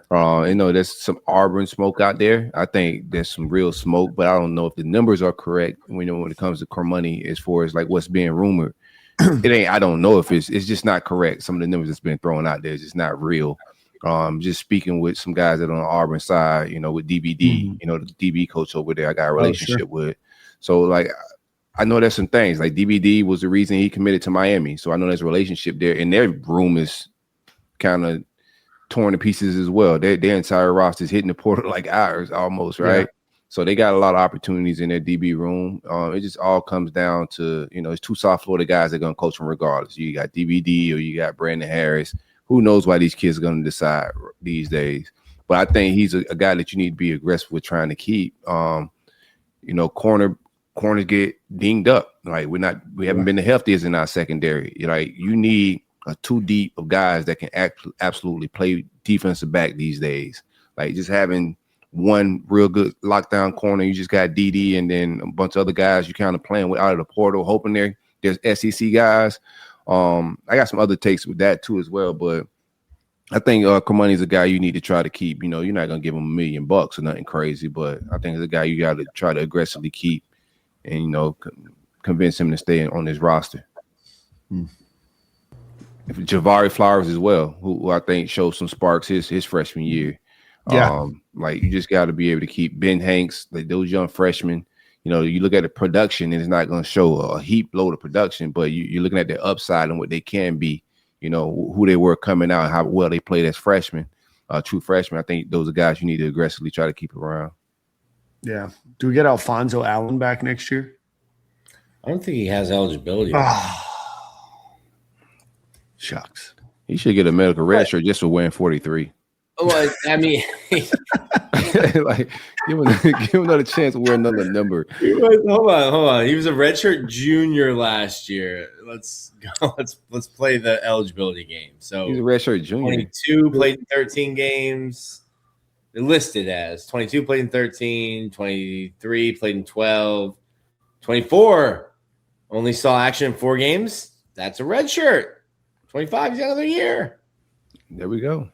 There's some Auburn smoke out there. I think there's some real smoke, but I don't know if the numbers are correct. When it comes to Cormani, as far as what's being rumored, it ain't. I don't know if it's just not correct. Some of the numbers that's been thrown out there is just not real. Just speaking with some guys that are on the Auburn side, with DBD, the DB coach over there, I got a relationship with. So I know there's some things DBD was the reason he committed to Miami. So I know there's a relationship there, and their room is kind of torn to pieces as well. Their entire roster is hitting the portal like ours almost, right? Yeah. So they got a lot of opportunities in their DB room. It just all comes down to, it's two South Florida guys that are going to coach them regardless. You got DBD or you got Brandon Harris. who knows why these kids are going to decide these days. But I think he's a guy that you need to be aggressive with trying to keep. Corners get dinged up. Like we haven't been the healthiest in our secondary. Like you need a two deep of guys that can absolutely play defensive back these days. Like just having one real good lockdown corner, you just got DD and then a bunch of other guys you kind of playing with out of the portal, hoping there's SEC guys. I got some other takes with that too as well, but I think Carmoney's a guy you need to try to keep. You're not gonna give him $1 million or nothing crazy, but I think it's a guy you got to try to aggressively keep and convince him to stay on this roster. If Javari Flowers as well, who I think showed some sparks his freshman year. Yeah. Like you just got to be able to keep Ben Hanks, like those young freshmen. You look at the production and it's not going to show a heap load of production, but you're looking at their upside and what they can be, who they were coming out and how well they played as freshmen, true freshmen. I think those are guys you need to aggressively try to keep around. Yeah. Do we get Alfonso Allen back next year? I don't think he has eligibility. Shucks. He should get a medical red shirt just for wearing 43. Well, I mean, like give him another chance to wear another number. Hold on. He was a redshirt junior last year. Let's go. Let's play the eligibility game. So he's a redshirt junior. 22 played in 13 games. They're listed as 22 played in 13, 23 played in 12, 24 only saw action in 4 games. That's a redshirt. 25 is another year. There we go.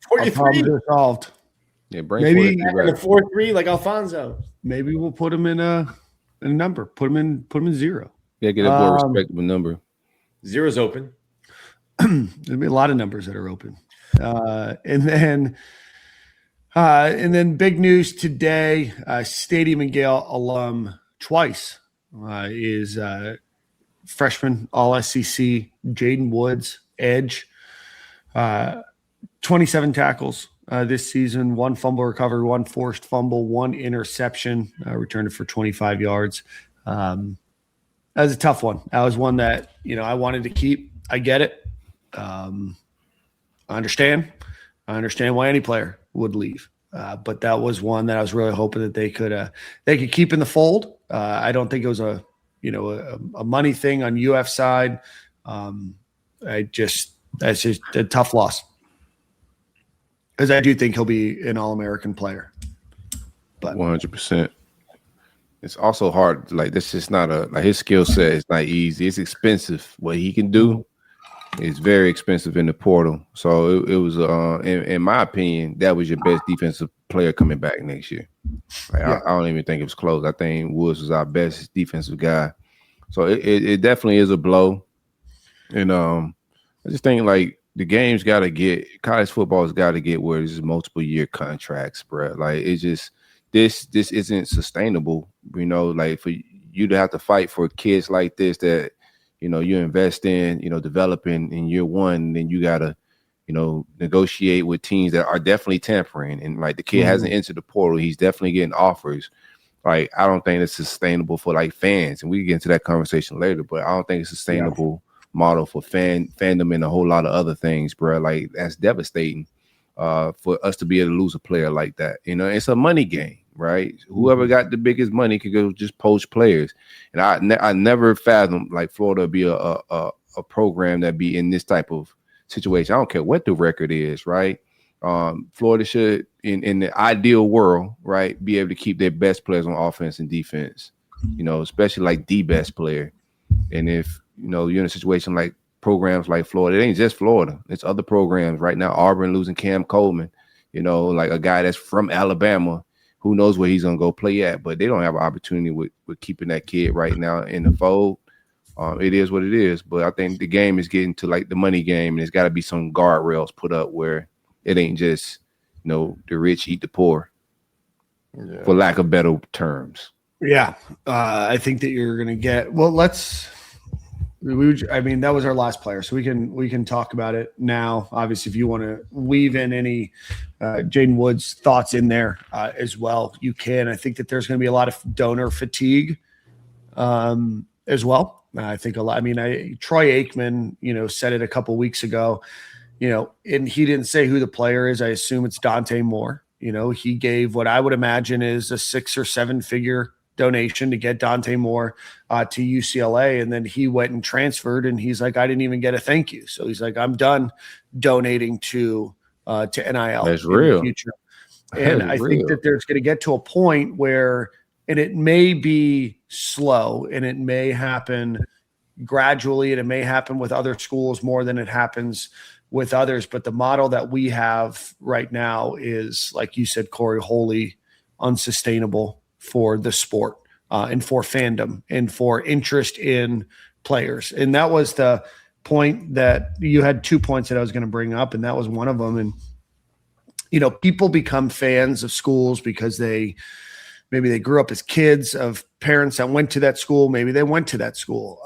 43 solved. Yeah, bring maybe a 4-3 like Alfonso. Maybe we'll put him in a number. Put him in 0. Yeah, get a more respectable number. 0's open. There'll be a lot of numbers that are open. And then big news today: Stadium and Gale alum twice is freshman All SEC Jaden Woods, edge. 27 tackles this season, 1 fumble recovery, 1 forced fumble, 1 interception, returned it for 25 yards. That was a tough one. That was one that, I wanted to keep. I get it. I understand why any player would leave. But that was one that I was really hoping that they could keep in the fold. I don't think it was a money thing on UF side. That's just a tough loss. Because I do think he'll be an All-American player. But 100%. It's also hard. Like, this is not his skill set is not easy. It's expensive. What he can do is very expensive in the portal. So it was, in my opinion, that was your best defensive player coming back next year. Like, I don't even think it was close. I think Woods was our best defensive guy. So it definitely is a blow. And I just think, like, the game's got to get – college football has got to get where this is multiple-year contracts, bro. Like, it's just – this isn't sustainable, like, for you to have to fight for kids like this that, you invest in, developing in year one, and then you got to, negotiate with teams that are definitely tampering. And, like, the kid hasn't entered the portal. He's definitely getting offers. Like, I don't think it's sustainable for, like, fans. And we can get into that conversation later, but I don't think it's sustainable model for fandom and a whole lot of other things, bro. Like, that's devastating for us to be able to lose a player like that. It's a money game, right? Whoever got the biggest money could go just poach players. And I never fathomed, like, Florida be a program that be in this type of situation. I don't care what the record is, right? Florida should, in the ideal world, right, be able to keep their best players on offense and defense, especially like the best player. And if, you're in a situation like programs like Florida, it ain't just Florida. It's other programs right now. Auburn losing Cam Coleman, like a guy that's from Alabama. Who knows where he's going to go play at, but they don't have an opportunity with keeping that kid right now in the fold. It is what it is. But I think the game is getting to, like, the money game, and there's got to be some guardrails put up where it ain't just, the rich eat the poor, for lack of better terms. Yeah. I think that you're going to get – well, that was our last player, so we can talk about it now. Obviously, if you want to weave in any Jaden Woods thoughts in there as well, you can. I think that there's going to be a lot of donor fatigue as well. I think a lot. I mean, Troy Aikman, said it a couple weeks ago, and he didn't say who the player is. I assume it's Dante Moore. He gave what I would imagine is a 6 or 7 figure donation to get Dante Moore to UCLA. And then he went and transferred, and he's like, I didn't even get a thank you. So he's like, I'm done donating to NIL. That's real. The future. And I think that there's going to get to a point where, and it may be slow and it may happen gradually and it may happen with other schools more than it happens with others. But the model that we have right now is, like you said, Corey, wholly unsustainable for the sport and for fandom and for interest in players. And that was the point that you had 2 points that I was going to bring up, and that was one of them. And, people become fans of schools because maybe they grew up as kids of parents that went to that school. Maybe they went to that school.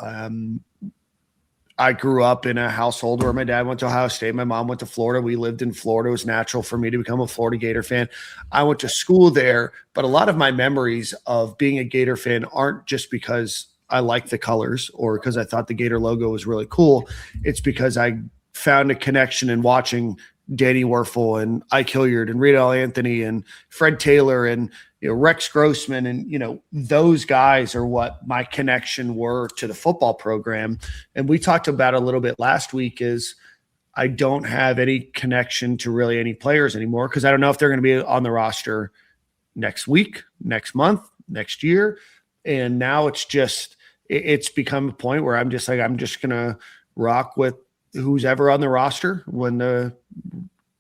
I grew up in a household where my dad went to Ohio State. My mom went to Florida. We lived in Florida. It was natural for me to become a Florida Gator fan. I went to school there, but a lot of my memories of being a Gator fan aren't just because I liked the colors or because I thought the Gator logo was really cool. It's because I found a connection in watching Danny Werfel and Ike Hilliard and Reed L. Anthony and Fred Taylor and Rex Grossman, and those guys are what my connection were to the football program. And we talked about a little bit last week is I don't have any connection to really any players anymore because I don't know if they're going to be on the roster next week, next month, next year. And now it's become a point where I'm just going to rock with who's ever on the roster when the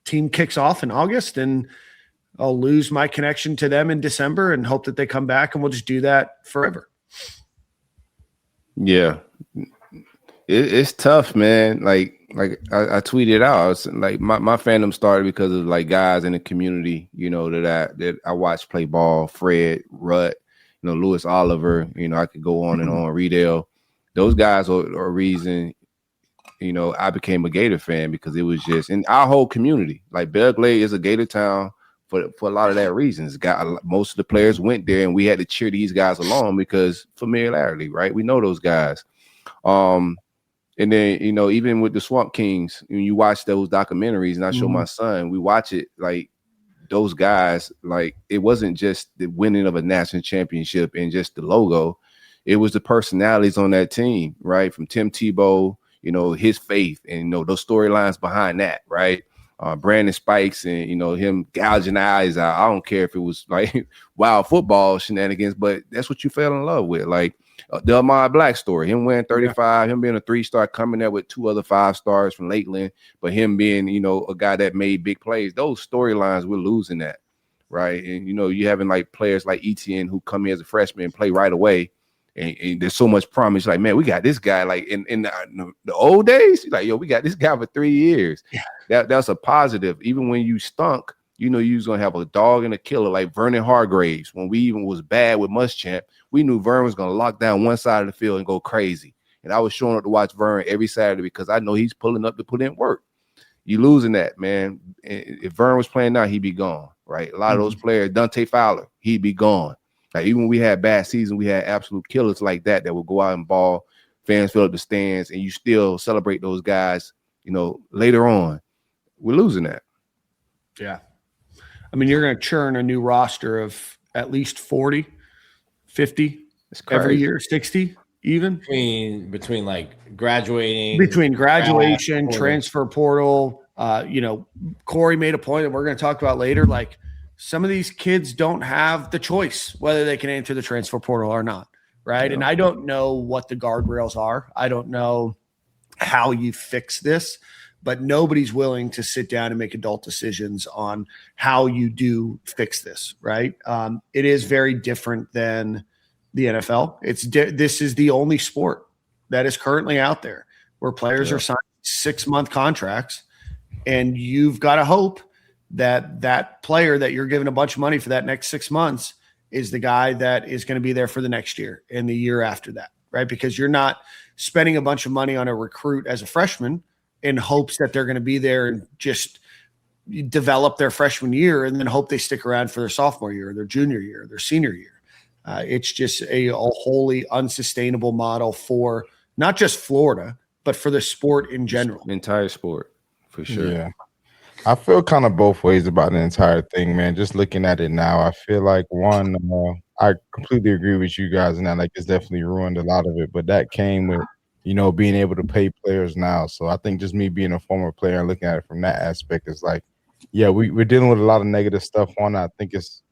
team kicks off in August, and I'll lose my connection to them in December and hope that they come back, and we'll just do that forever. Yeah. It's tough, man. Like I tweeted out, I was like, my fandom started because of like guys in the community, that I watched play ball, Fred, Rutt, Lewis Oliver, I could go on and on, Riedel. Those guys are a reason, I became a Gator fan because it was just in our whole community. Like Belle Glade is a Gator town for a lot of that reasons. Most of the players went there, and we had to cheer these guys along because familiarity, right? We know those guys. And then, even with the Swamp Kings, when you watch those documentaries, and I show my son, we watch it like those guys, like it wasn't just the winning of a national championship and just the logo. It was the personalities on that team, right? From Tim Tebow, his faith and, those storylines behind that, right? Brandon Spikes and, him gouging eyes out. I don't care if it was like wild football shenanigans, but that's what you fell in love with. Like the Ahmad Black story, him wearing 35, him being a 3-star, coming there with 2 other 5-stars from Lakeland, but him being, a guy that made big plays. Those storylines, we're losing that, right? And, you having like players like Etienne who come here as a freshman and play right away. And there's so much promise. Like, man, we got this guy. Like in the old days, like, we got this guy for 3 years. Yeah. That's a positive. Even when you stunk, you was gonna have a dog and a killer like Vernon Hargraves. When we even was bad with Muschamp, we knew Vern was gonna lock down one side of the field and go crazy. And I was showing up to watch Vern every Saturday because I know he's pulling up to put in work. You losing that, man. If Vern was playing now, he'd be gone. Right? A lot of those players, Dante Fowler, he'd be gone. Like even when we had bad season, we had absolute killers like that would go out and ball, fans fill up the stands, and you still celebrate those guys, later on. We're losing that. Yeah. I mean, you're going to churn a new roster of at least 40, 50 every year, 60 even. Between like graduating. Between graduation, transfer portal. Corey made a point that we're going to talk about later, like, some of these kids don't have the choice whether they can enter the transfer portal or not, right? And I don't know what the guardrails are. I don't know how you fix this, but nobody's willing to sit down and make adult decisions on how you do fix this, right? It is very different than the NFL. This is the only sport that is currently out there where players are signing 6-month contracts, and you've got to hope that player that you're giving a bunch of money for that next 6 months is the guy that is going to be there for the next year and the year after that, right? Because you're not spending a bunch of money on a recruit as a freshman in hopes that they're going to be there and just develop their freshman year and then hope they stick around for their sophomore year, their junior year, their senior year. It's just a wholly unsustainable model for not just Florida, but for the sport in general. Entire sport, for sure. Yeah. I feel kind of both ways about the entire thing, man. Just looking at it now, I feel like one, I completely agree with you guys in that, like, it's definitely ruined a lot of it. But that came with, being able to pay players now. So I think just me being a former player and looking at it from that aspect is like, yeah, we're dealing with a lot of negative stuff on it. I think it's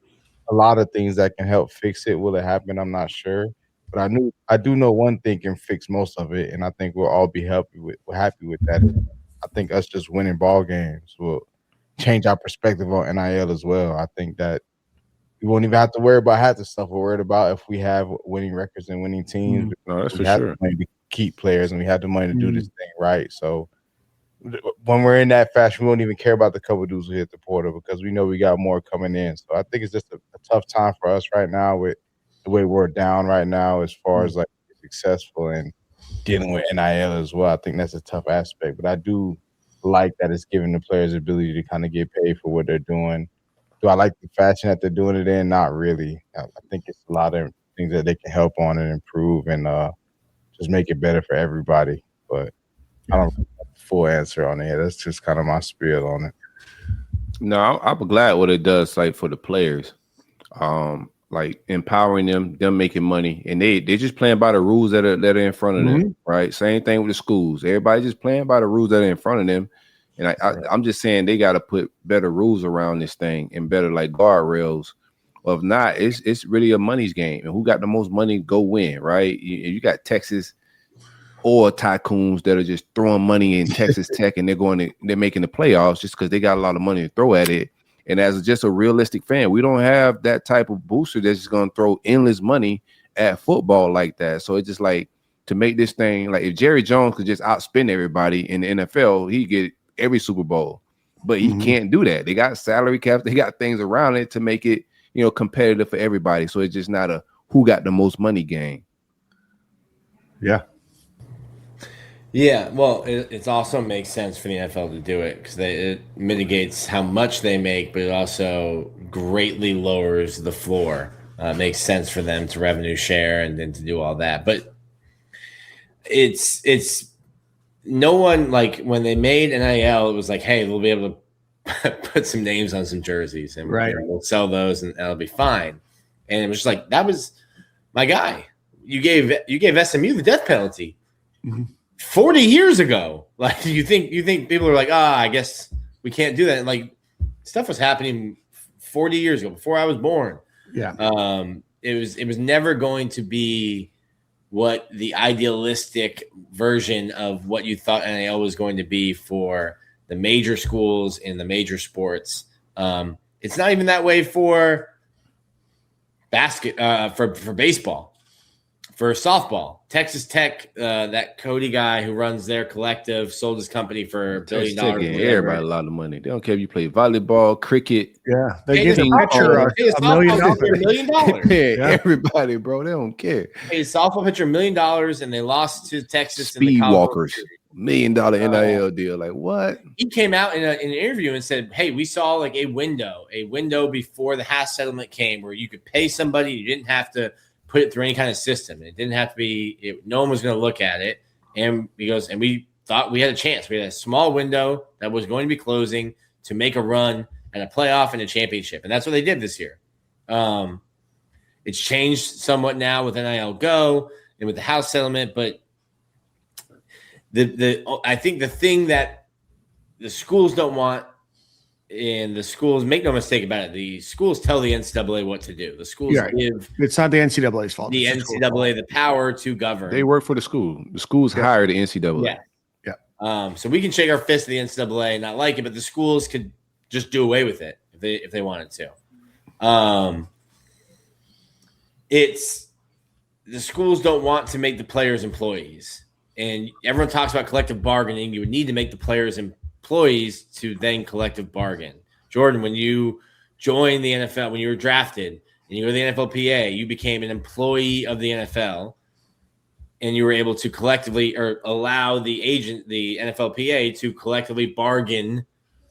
a lot of things that can help fix it. Will it happen? I'm not sure. But I do know one thing can fix most of it, and I think we'll all be happy with that. I think us just winning ball games will change our perspective on NIL as well. I think that we won't even have to worry about half the stuff we're worried about if we have winning records and winning teams. No, that's we for have sure. the money to keep players, and we have the money to do this thing right. So when we're in that fashion, we won't even care about the couple dudes who hit the portal because we know we got more coming in. So I think it's just a tough time for us right now with the way we're down right now as far as like successful and dealing with NIL as well. I think that's a tough aspect, but I do like that it's giving the players the ability to kind of get paid for what they're doing. Do I like the fashion that they're doing it in? Not really. I think it's a lot of things that they can help on and improve and just make it better for everybody. But I don't have a full answer on it. That's just kind of my spiel on it. No, I'm glad what it does, like, for the players. Like empowering them making money, and they're just playing by the rules that are in front of them, right? Same thing with the schools. Everybody just playing by the rules that are in front of them, and I'm just saying they got to put better rules around this thing and better like guardrails. Or if not, it's really a money's game, and who got the most money go win, right? You got Texas or tycoons that are just throwing money in Texas Tech, and they're making the playoffs just because they got a lot of money to throw at it. And as just a realistic fan, we don't have that type of booster that's just going to throw endless money at football like that. So it's just like to make this thing, like if Jerry Jones could just outspend everybody in the NFL, he'd get every Super Bowl. But he can't do that. They got salary caps. They got things around it to make it, competitive for everybody. So it's just not a who got the most money game. Yeah. Yeah, well, it also makes sense for the NFL to do it because it mitigates how much they make, but it also greatly lowers the floor. It makes sense for them to revenue share and then to do all that. But it's no one, like when they made NIL, it was like, hey, we'll be able to put some names on some jerseys and we'll sell those and that'll be fine. And it was just like, that was my guy. You gave SMU the death penalty. 40 years ago. Like you think people are like, I guess we can't do that. And like stuff was happening 40 years ago before I was born. Yeah. It was never going to be what the idealistic version of what you thought NIL was going to be for the major schools in the major sports. It's not even that way for for baseball. For softball, Texas Tech, that Cody guy who runs their collective sold his company for $1 billion. Everybody a lot of money. They don't care if you play volleyball, cricket. Yeah, they give the pitcher $1 million. $1 million. Everybody, bro, they don't care. Hey, softball pitcher $1 million, and they lost to Texas. Speed walkers, $1 million NIL deal. Like what? He came out in an interview and said, "Hey, we saw like a window before the Haas settlement came, where you could pay somebody, you didn't have to put it through any kind of system. It didn't have to be, no one was going to look at it." And he goes, and we thought we had a chance. We had a small window that was going to be closing to make a run and a playoff and a championship. And that's what they did this year. It's changed somewhat now with NIL Go and with the House settlement. But I think the thing that the schools don't want, and the schools, make no mistake about it, the schools tell the NCAA what to do. The schools give it's not the NCAA's fault. The NCAA the power to govern. They work for the school. The schools hire the NCAA. Yeah. So we can shake our fist at the NCAA and not like it, but the schools could just do away with it if they wanted to. It's the schools don't want to make the players employees, and everyone talks about collective bargaining. You would need to make the players employees to then collective bargain. Jordan, when you joined the NFL, when you were drafted and you were the NFLPA, you became an employee of the NFL, and you were able to collectively or allow the NFLPA to collectively bargain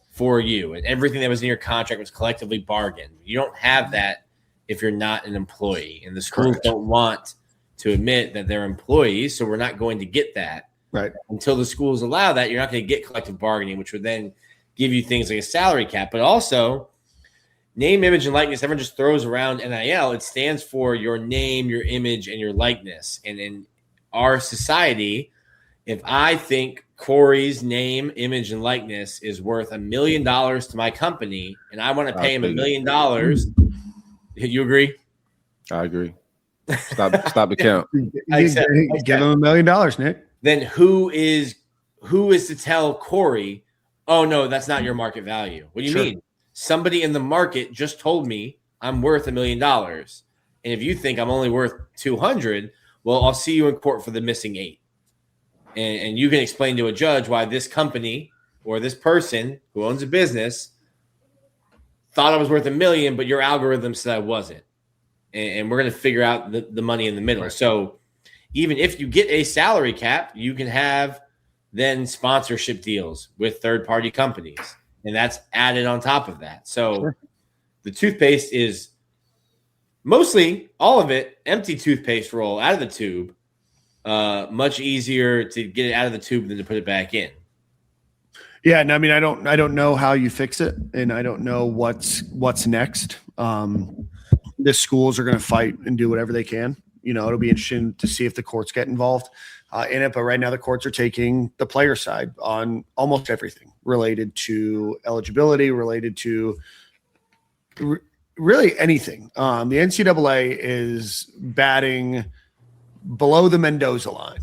for you, and everything that was in your contract was collectively bargained. You don't have that if you're not an employee, and the schools don't want to admit that they're employees, so we're not going to get that. Right. Until the schools allow that, you're not going to get collective bargaining, which would then give you things like a salary cap. But also, name, image, and likeness, everyone just throws around NIL. It stands for your name, your image, and your likeness. And in our society, if I think Corey's name, image, and likeness is worth $1 million to my company, and I want to pay him $1 million, you agree? I agree. Stop the count. Give him $1 million, Nick. Then who is to tell Corey, oh no, that's not your market value? What do you mean? Somebody in the market just told me I'm worth $1 million. And if you think I'm only worth 200, well, I'll see you in court for the missing 8. And you can explain to a judge why this company or this person who owns a business thought I was worth $1 million, but your algorithm said I wasn't. And we're going to figure out the money in the middle. Right. So even if you get a salary cap, you can have then sponsorship deals with third-party companies. And that's added on top of that. So the toothpaste is mostly all of it empty toothpaste roll out of the tube. Much easier to get it out of the tube than to put it back in. Yeah, and I mean, I don't know how you fix it, and I don't know what's next. The schools are going to fight and do whatever they can. You know, it'll be interesting to see if the courts get involved in it. But right now, the courts are taking the player side on almost everything related to eligibility, related to really anything. The NCAA is batting below the Mendoza line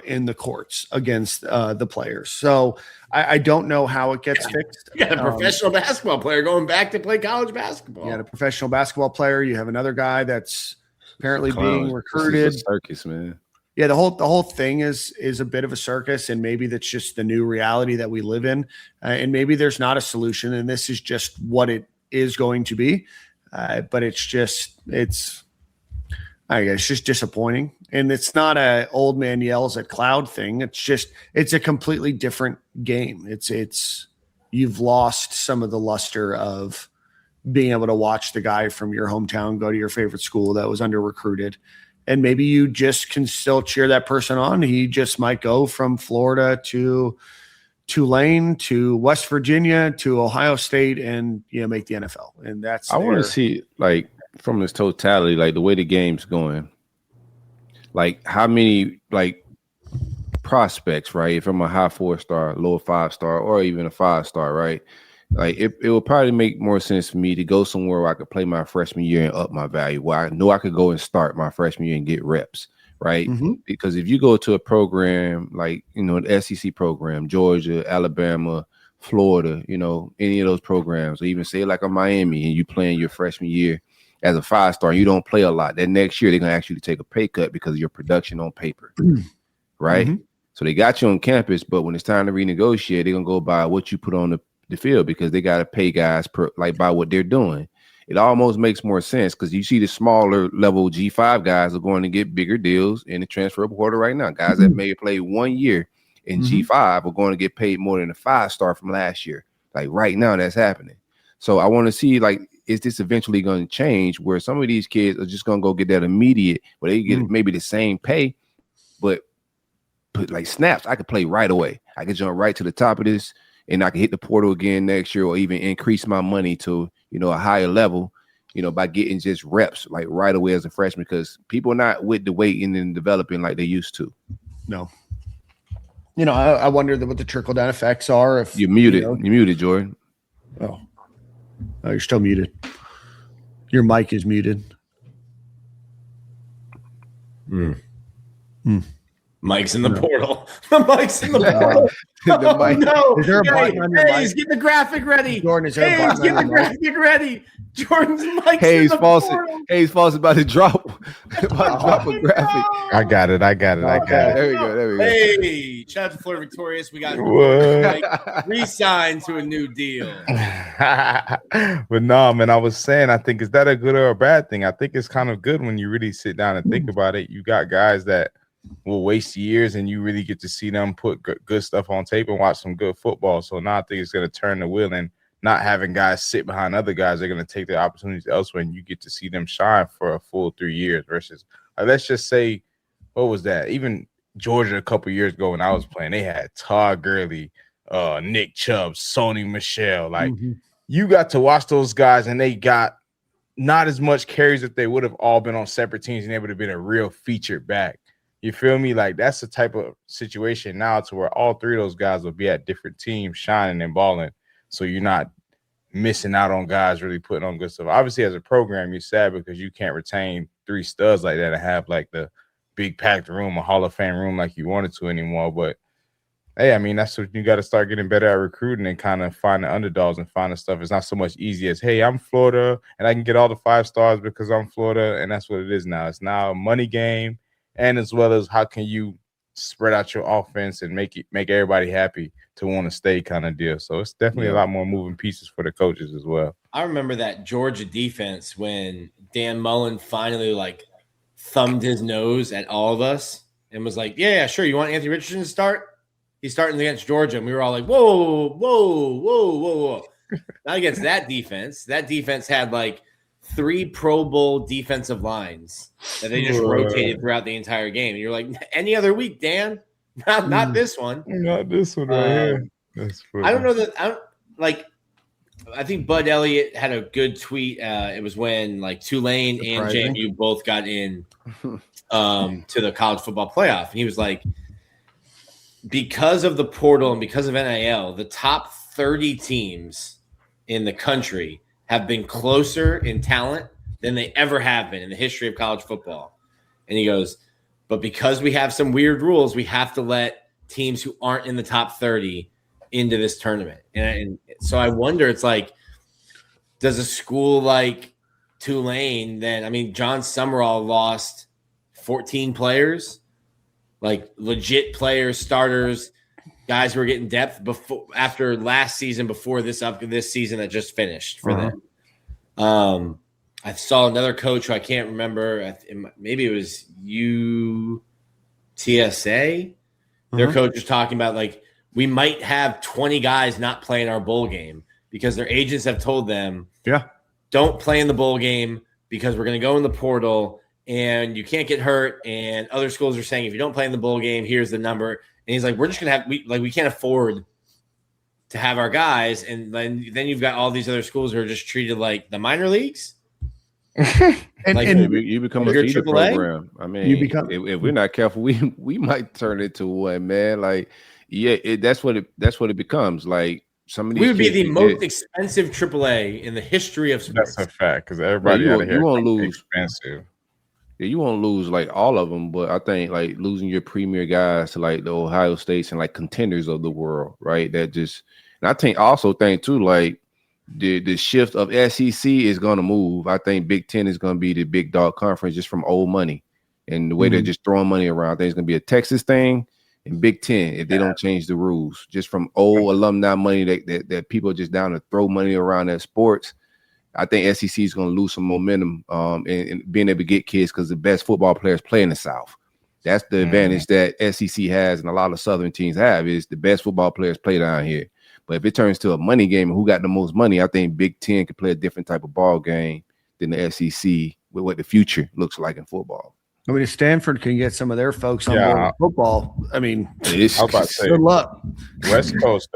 in the courts against the players. So I don't know how it gets fixed. You got a professional basketball player going back to play college basketball. You got a professional basketball player. You have another guy that's apparently being recruited. This is a circus, man. Yeah, the whole thing is a bit of a circus, and maybe that's just the new reality that we live in. And maybe there's not a solution, and this is just what it is going to be. But it's just disappointing. And it's not a old man yells at cloud thing. It's a completely different game. It's you've lost some of the luster of being able to watch the guy from your hometown go to your favorite school that was under recruited. And maybe you just can still cheer that person on. He just might go from Florida to Tulane to West Virginia to Ohio State and make the NFL. And that's I want to see from this totality, the way the game's going, how many prospects, right? If I'm a high 4-star, low 5-star, or even a 5-star, right? It will probably make more sense for me to go somewhere where I could play my freshman year and up my value, where I know I could go and start my freshman year and get reps, right? Mm-hmm. Because if you go to a program an SEC program, Georgia, Alabama, Florida, any of those programs, or even say like a Miami, and you playing your freshman year as a 5-star, you don't play a lot. That next year, they're going to ask you to take a pay cut because of your production on paper, right? Mm-hmm. So they got you on campus, but when it's time to renegotiate, they're going to go by what you put on the field because they got to pay guys by what they're doing. It almost makes more sense because you see the smaller level G5 guys are going to get bigger deals in the transfer portal right now. Guys that may play 1 year in G5 are going to get paid more than a 5-star from last year. Right now, that's happening. So I want to see is this eventually going to change where some of these kids are just going to go get that immediate, where they get maybe the same pay, but snaps, I could play right away. I could jump right to the top of this and I can hit the portal again next year or even increase my money to, a higher level, by getting just reps right away as a freshman because people are not with the waiting and developing like they used to. No. I wonder what the trickle down effects are. If you're muted, you're muted, Jordan. Oh, you're still muted. Your mic is muted. Mike's in the portal. The mic's in the portal. No. Is there a button on your mic? Hayes, get the graphic ready. Jordan, is there a button get on the your mic? graphic ready. Jordan's mic's in the portal. Hayes Fawcett about to drop a graphic. I got it. There we go. Hey, shout out to Florida Victorious. We got re-signed to a new deal. But no, man, I was saying, I think, is that a good or a bad thing? I think it's kind of good when you really sit down and think about it. You got guys that will waste years and you really get to see them put good stuff on tape and watch some good football. So now I think it's going to turn the wheel and not having guys sit behind other guys. They're going to take their opportunities elsewhere and you get to see them shine for a full 3 years versus let's just say what was that? Even Georgia a couple years ago when I was playing, they had Todd Gurley, Nick Chubb, Sony Michel. Like you got to watch those guys, and they got not as much carries if they would have all been on separate teams and able to been a real featured back. You feel me? Like that's the type of situation now to where all three of those guys will be at different teams shining and balling. So you're not missing out on guys really putting on good stuff. Obviously, as a program, you're sad because you can't retain three studs like that and have like the big packed room, a Hall of Fame room like you wanted to anymore. But hey, I mean, that's what you got to start getting better at recruiting and kind of find the underdogs and find the stuff. It's not so much easy as, hey, I'm Florida and I can get all the 5 stars because I'm Florida. And that's what it is now. It's now a money game, and as well as how can you spread out your offense and make everybody happy to want to stay kind of deal. So it's definitely a lot more moving pieces for the coaches as well. I remember that Georgia defense when Dan Mullen finally like thumbed his nose at all of us and was like, yeah, sure. You want Anthony Richardson to start? He's starting against Georgia. And we were all like, whoa. Not against that defense. That defense had like 3 Pro Bowl defensive lines that they just rotated throughout the entire game. And you're like, any other week, Dan? Not this one. Not this one right here. That's funny. I don't know that I think Bud Elliott had a good tweet. It was when like Tulane and JMU both got in to the college football playoff. And he was like, because of the portal and because of NIL, the top 30 teams in the country have been closer in talent than they ever have been in the history of college football. And he goes, but because we have some weird rules, we have to let teams who aren't in the top 30 into this tournament. And so I wonder, it's like, does a school like Tulane then, I mean, John Sumrall lost 14 players, like legit players, starters, guys who were getting depth after last season, before this season that just finished for them. I saw another coach who I can't remember. Maybe it was UTSA. Their coach was talking about like, we might have 20 guys not playing our bowl game because their agents have told them, don't play in the bowl game because we're going to go in the portal and you can't get hurt. And other schools are saying, if you don't play in the bowl game, here's the number. And he's like, we're just going to have, we can't afford to have our guys. And then you've got all these other schools who are just treated like the minor leagues. and you become a feeder program. I mean, if we're not careful, we might turn it to one, man. Like, that's what it becomes. Like some of these, we would be the most expensive AAA in the history of sports. That's a fact because everybody out here won't lose expensive. Yeah, you won't lose like all of them, but I think like losing your premier guys to like the Ohio States and like contenders of the world, right? That just, and I think too, like the shift of SEC is going to move. I think Big Ten is going to be the big dog conference just from old money and the way they're just throwing money around. I think it's going to be a Texas thing and Big Ten if they don't change the rules, just from old alumni money that people are just down to throw money around at sports. I think SEC is going to lose some momentum in being able to get kids because the best football players play in the South. That's the advantage that SEC has and a lot of Southern teams have is the best football players play down here. But if it turns to a money game and who got the most money, I think Big Ten can play a different type of ball game than the SEC with what the future looks like in football. I mean, if Stanford can get some of their folks on board with football, I mean, I was about to say, good luck. West Coast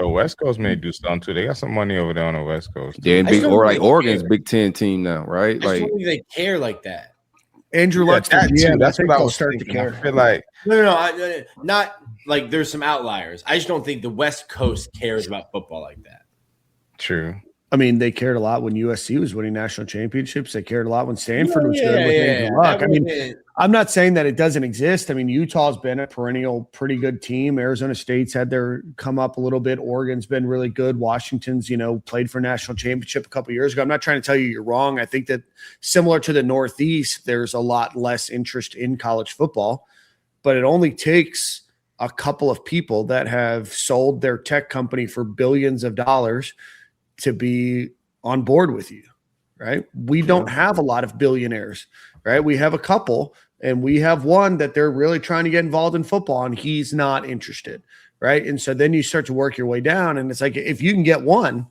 may do something too. They got some money over there on the West Coast. Yeah, or like Oregon's Big Ten team now, right? I don't think they care like that. Andrew Luck's that's what I was starting to care. I feel like no, not like there's some outliers. I just don't think the West Coast cares about football like that. True. I mean, they cared a lot when USC was winning national championships. They cared a lot when Stanford was good with Andrew Luck. I mean, I'm not saying that it doesn't exist. I mean, Utah's been a perennial pretty good team. Arizona State's had their come up a little bit. Oregon's been really good. Washington's, played for a national championship a couple of years ago. I'm not trying to tell you you're wrong. I think that similar to the Northeast, there's a lot less interest in college football, but it only takes a couple of people that have sold their tech company for billions of dollars to be on board with you, right? We don't have a lot of billionaires, right? We have a couple, and we have one that they're really trying to get involved in football, and he's not interested, right? And so then you start to work your way down, and it's like if you can get one,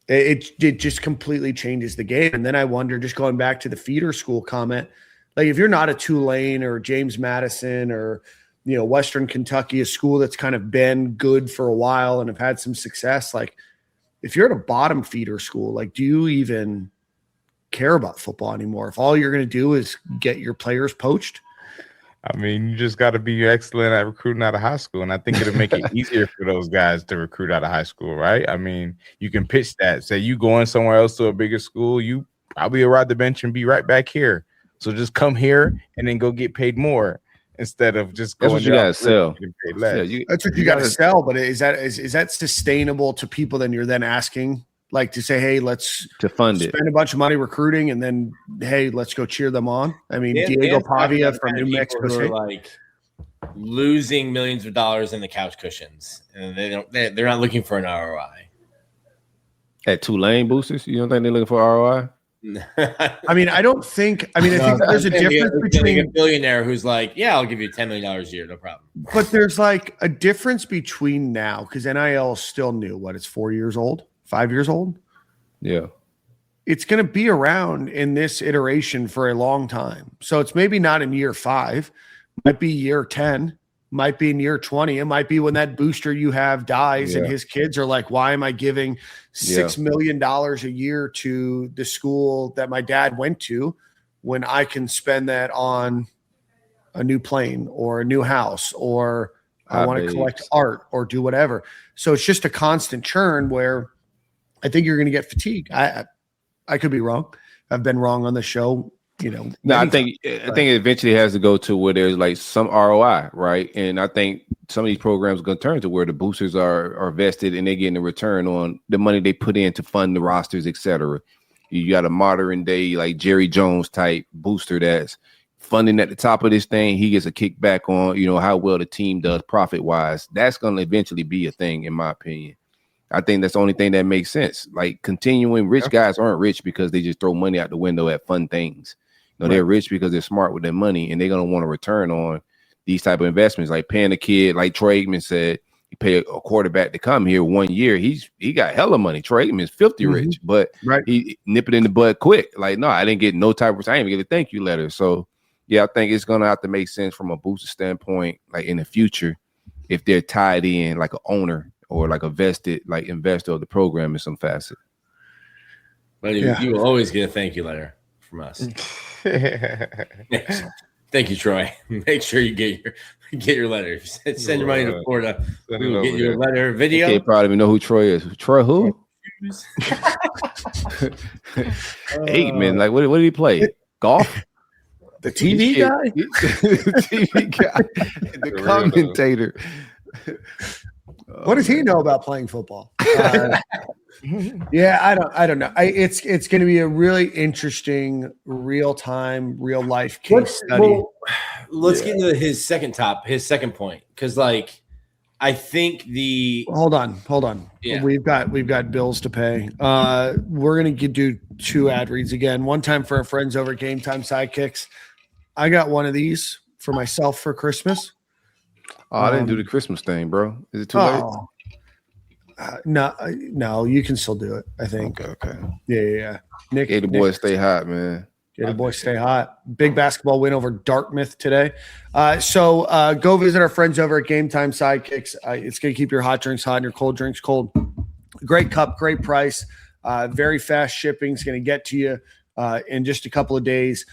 it just completely changes the game. And then I wonder, just going back to the feeder school comment, Like if you're not a Tulane or James Madison or, Western Kentucky, a school that's kind of been good for a while and have had some success, like if you're at a bottom feeder school, like do you even care about football anymore? If all you're going to do is get your players poached? I mean, you just got to be excellent at recruiting out of high school. And I think it'll make it easier for those guys to recruit out of high school, right? I mean, you can pitch that. Say you going somewhere else to a bigger school, you probably will ride the bench and be right back here. So just come here and then go get paid more instead of just going. That's what you gotta sell. That's what you got to sell. But is that sustainable to people? Then you're then asking like to say, hey, let's fund spend a bunch of money recruiting, and then hey, let's go cheer them on. I mean, Diego Pavia from New Mexico State, like losing millions of dollars in the couch cushions, and they're not looking for an ROI. At Tulane boosters, you don't think they're looking for ROI? I mean, I think there's a difference between a billionaire who's like, yeah, I'll give you $10 million a year, no problem. But there's like a difference between now, because NIL is still new. What, it's 4 years old, 5 years old? Yeah. It's going to be around in this iteration for a long time. So it's maybe not in year 5, might be year 10, might be in year 20. It might be when that booster you have dies and his kids are like, why am I giving $6 million a year to the school that my dad went to when I can spend that on a new plane or a new house, or I want to collect art or do whatever. So it's just a constant churn where I think you're going to get fatigue. I could be wrong. I've been wrong on the show. No, I think it eventually has to go to where there's like some ROI, right? And I think some of these programs are going to turn to where the boosters are vested and they're getting a return on the money they put in to fund the rosters, etc. You got a modern day like Jerry Jones type booster that's funding at the top of this thing. He gets a kickback on how well the team does profit wise. That's going to eventually be a thing, in my opinion. I think that's the only thing that makes sense. Like continuing, rich guys aren't rich because they just throw money out the window at fun things. They're rich because they're smart with their money, and they're going to want to return on these type of investments, like paying a kid, like Troy Aikman said, you pay a quarterback to come here 1 year. He got hella money. Troy Aikman is filthy rich, but he nip it in the bud quick. Like, no, I didn't get no type of, I didn't even get a thank you letter. So, yeah, I think it's going to have to make sense from a booster standpoint, like in the future, if they're tied in like an owner or like a vested like investor of the program in some facet. But you will always get a thank you letter from us. Thank you, Troy. Make sure you get your letter. Send your money to Florida. We will get you a letter, video. You probably even know who Troy is. Troy who? Man, like what did he play? Golf? The TV guy? The TV guy. The commentator. What does he know about playing football? Yeah, I don't know. It's going to be a really interesting real-time, real-life case study. Well, let's get into his second point, because I think hold on. Yeah. We've got bills to pay. We're going to do 2 ad reads again. One time for our friends over at Game Time Sidekicks. I got one of these for myself for Christmas. Oh, I didn't do the Christmas thing, bro. Is it too late? No, you can still do it, I think. Okay. Yeah. Nick, the boys stay hot, man. The boys stay hot. Big basketball win over Dartmouth today. So go visit our friends over at Game Time Sidekicks. It's going to keep your hot drinks hot and your cold drinks cold. Great cup, great price. Very fast shipping is going to get to you in just a couple of days.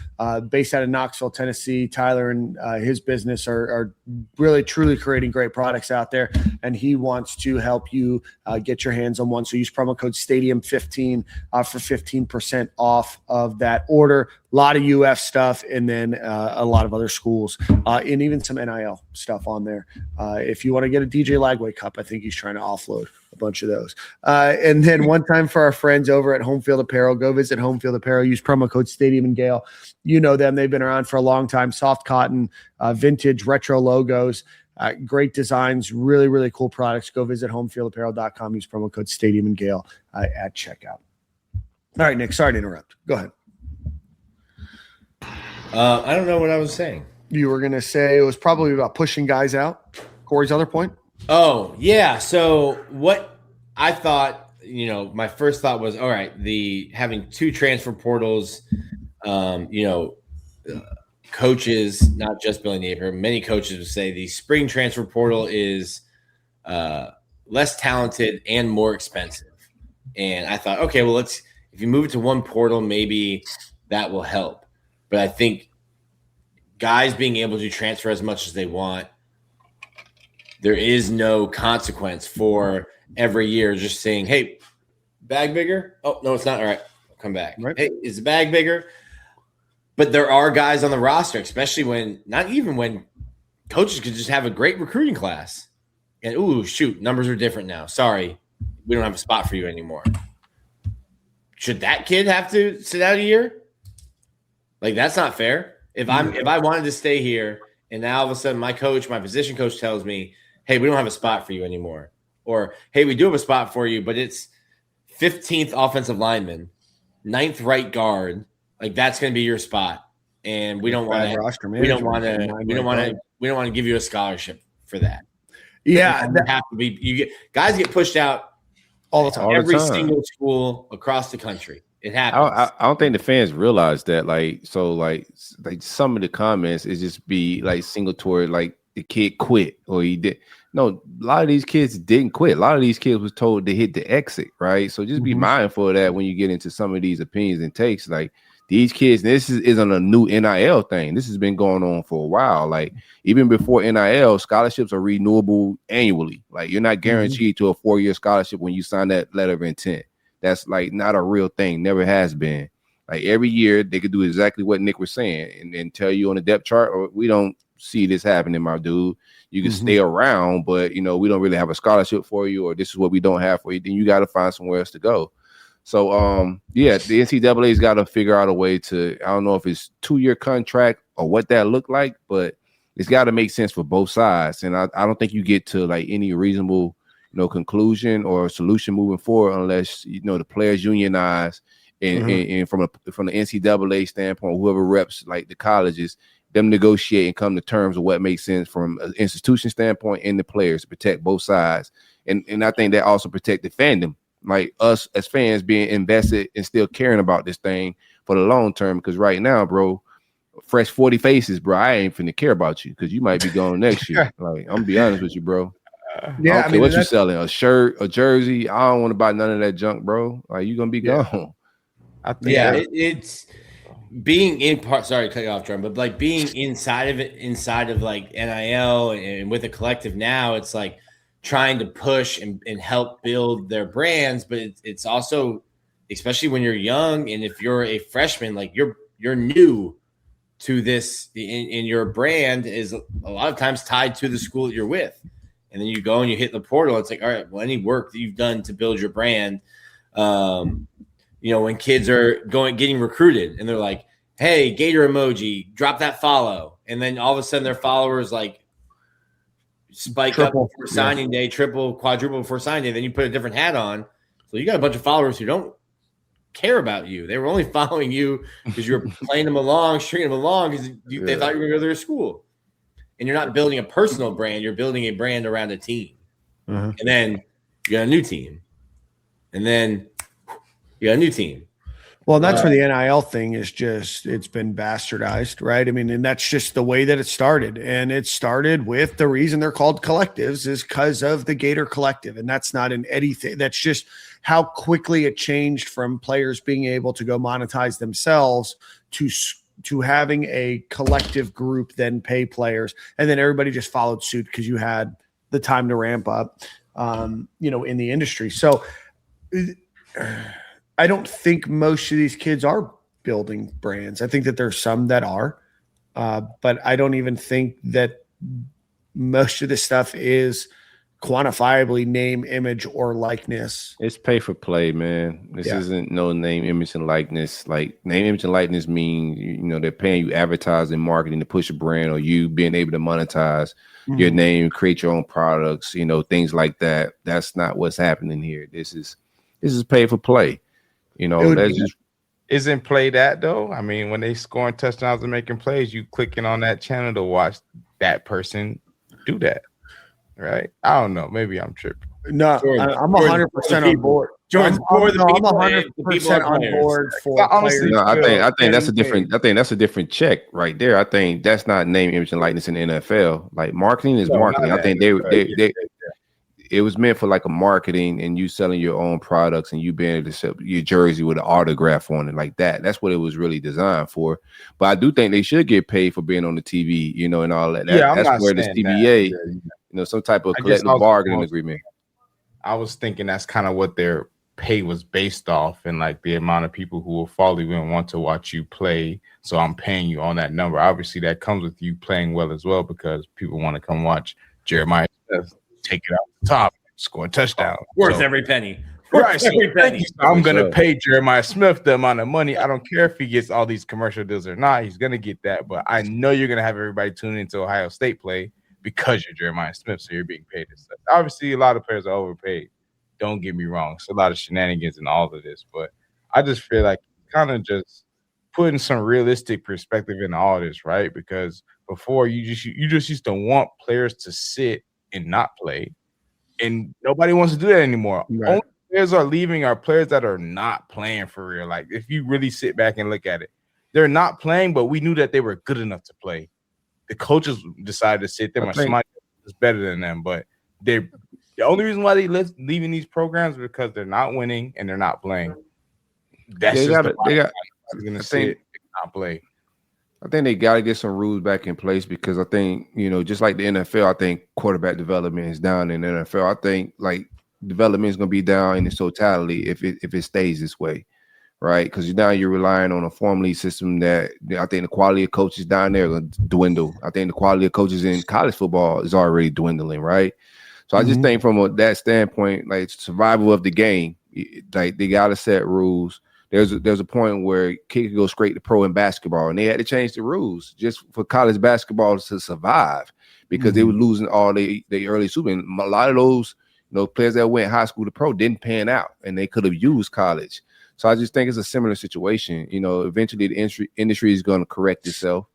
Based out of Knoxville, Tennessee, Tyler and his business are really, truly creating great products out there, and he wants to help you get your hands on one. So use promo code STADIUM15 for 15% off of that order. A lot of UF stuff, and then a lot of other schools, and even some NIL stuff on there. If you want to get a DJ Lagway cup, I think he's trying to offload a bunch of those. And then one time for our friends over at Home Field Apparel, go visit Home Field Apparel. Use promo code Stadium and Gale. You know them. They've been around for a long time. Soft cotton, vintage, retro logos, great designs, really, really cool products. Go visit homefieldapparel.com. Use promo code Stadium and Gale at checkout. All right, Nick, sorry to interrupt. Go ahead. I don't know what I was saying. You were going to say it was probably about pushing guys out. Corey's other point? Oh, yeah. So what I thought, my first thought was, all right, having 2 transfer portals, coaches, not just Billy Napier, many coaches would say the spring transfer portal is less talented and more expensive. And I thought, okay, well, if you move it to one portal, maybe that will help. But I think guys being able to transfer as much as they want, there is no consequence for every year just saying, hey, bag bigger? Oh, no, it's not. All right, I'll come back. Right. Hey, is the bag bigger? But there are guys on the roster, especially when coaches could just have a great recruiting class. And, ooh, shoot, numbers are different now. Sorry, we don't have a spot for you anymore. Should that kid have to sit out a year? Like, that's not fair. If I wanted to stay here and now all of a sudden my position coach tells me, hey, we don't have a spot for you anymore. Or, hey, we do have a spot for you, but it's 15th offensive lineman, 9th right guard. Like, that's going to be your spot. And we don't want to give you a scholarship for that. Yeah. Guys get pushed out all the time. Every single school across the country. It happens. I don't think the fans realize that. Like some of the comments is just be like single toward like the kid quit or he did. No, a lot of these kids didn't quit. A lot of these kids was told to hit the exit, right? So just be mindful of that when you get into some of these opinions and takes. Like these kids, this isn't a new NIL thing. This has been going on for a while. Like even before NIL, scholarships are renewable annually. Like you're not guaranteed to a 4-year scholarship when you sign that letter of intent. That's like not a real thing. Never has been. Like every year they could do exactly what Nick was saying and tell you on the depth chart, or we don't see this happening, my dude. You can stay around, but we don't really have a scholarship for you, or this is what we don't have for you. Then you got to find somewhere else to go. So, the NCAA's got to figure out a way to, I don't know if it's 2-year contract or what that look like, but it's got to make sense for both sides. And I don't think you get to like any reasonable, conclusion or solution moving forward unless, the players unionize and from the NCAA standpoint, whoever reps like the colleges, them negotiate and come to terms of what makes sense from an institution standpoint and the players to protect both sides. And I think that also protect the fandom, like us as fans being invested and still caring about this thing for the long term. Because right now, bro, fresh 40 faces, bro, I ain't finna care about you because you might be gone next year. Like, I'm gonna be honest with you, bro. Yeah, I don't care what you selling, a shirt, a jersey. I don't want to buy none of that junk, bro. Like, you gonna be gone. I think it's being in part. Sorry to cut you off, Jordan, but like being inside of like NIL and with a collective now, it's like trying to push and help build their brands, but it's also, especially when you're young and if you're a freshman, like you're new to this, and your brand is a lot of times tied to the school that you're with. And then you go and you hit the portal. It's like, all right, well, any work that you've done to build your brand, when kids are getting recruited and they're like, hey, Gator emoji, drop that follow. And then all of a sudden their followers like spike up before signing day, triple, quadruple before signing day. Then you put a different hat on. So you got a bunch of followers who don't care about you. They were only following you because you were playing them along, stringing them along because they thought you were going to go to their school. And you're not building a personal brand. You're building a brand around a team. And then you got a new team. And then you got a new team. Well, that's where the NIL thing is it's been bastardized, right? I mean, and that's just the way that it started. And it started with the reason they're called collectives is because of the Gator Collective. And that's not an Eddie thing. That's just how quickly it changed from players being able to go monetize themselves to having a collective group then pay players. And then everybody just followed suit because you had the time to ramp up, in the industry. So I don't think most of these kids are building brands. I think that there's some that are, but I don't even think that most of this stuff is quantifiably name, image, or likeness. It's pay for play, man. This isn't no name, image, and likeness. Like name, image, and likeness mean, they're paying you advertising, marketing to push a brand, or you being able to monetize your name, create your own products, things like that. That's not what's happening here. This is pay for play. Isn't play that though? I mean, when they scoring touchdowns and making plays, you clicking on that channel to watch that person do that, right? I don't know. Maybe I'm tripping. No, I'm 100% on board. Jordan, for the I'm people, 100% on board for honestly, players. I think that's a getting different. I think that's a different check right there. I think that's not name, image, and likeness in the NFL. Like marketing is marketing. I think it was meant for like a marketing and you selling your own products and you being able to sell your jersey with an autograph on it like that. That's what it was really designed for. But I do think they should get paid for being on the TV, you know, and all that. That's where this TBA, you know, some type of collective bargaining agreement. I was thinking that's kind of what their pay was based off, and like the amount of people who will fall even want to watch you play. So I'm paying you on that number. Obviously, that comes with you playing well as well because people want to come watch Jeremiah Smith take it out the top, score a touchdown. Worth every penny. Right. So I'm going to pay Jeremiah Smith the amount of money. I don't care if he gets all these commercial deals or not. He's going to get that. But I know you're going to have everybody tune into Ohio State play because you're Jeremiah Smith. So you're being paid this stuff. Obviously, a lot of players are overpaid. Don't get me wrong. It's a lot of shenanigans in all of this. But I just feel like kind of just putting some realistic perspective in all of this, right? Because before you just used to want players to sit and not play, and nobody wants to do that anymore. Right. Only players are leaving are players that are not playing for real. Like if you really sit back and look at it, they're not playing, but we knew that they were good enough to play. The coaches decided to sit them or somebody was better than them, but the only reason why they leaving these programs is because they're not winning and they're not playing. That's not play. I think they got to get some rules back in place because I think, you know, just like the NFL, I think quarterback development is down in the NFL. I think like development is going to be down in its totality if it stays this way, right? Because now you're relying on a form league system that I think the quality of coaches down there are going to dwindle. I think the quality of coaches in college football is already dwindling, right? So I just think from that standpoint, like survival of the game, like they got to set rules. There's a point where kids could go straight to pro in basketball, and they had to change the rules just for college basketball to survive because they were losing all the early super. And a lot of those, you know, players that went high school to pro didn't pan out, and they could have used college. So I just think it's a similar situation. You know, eventually the industry is going to correct itself,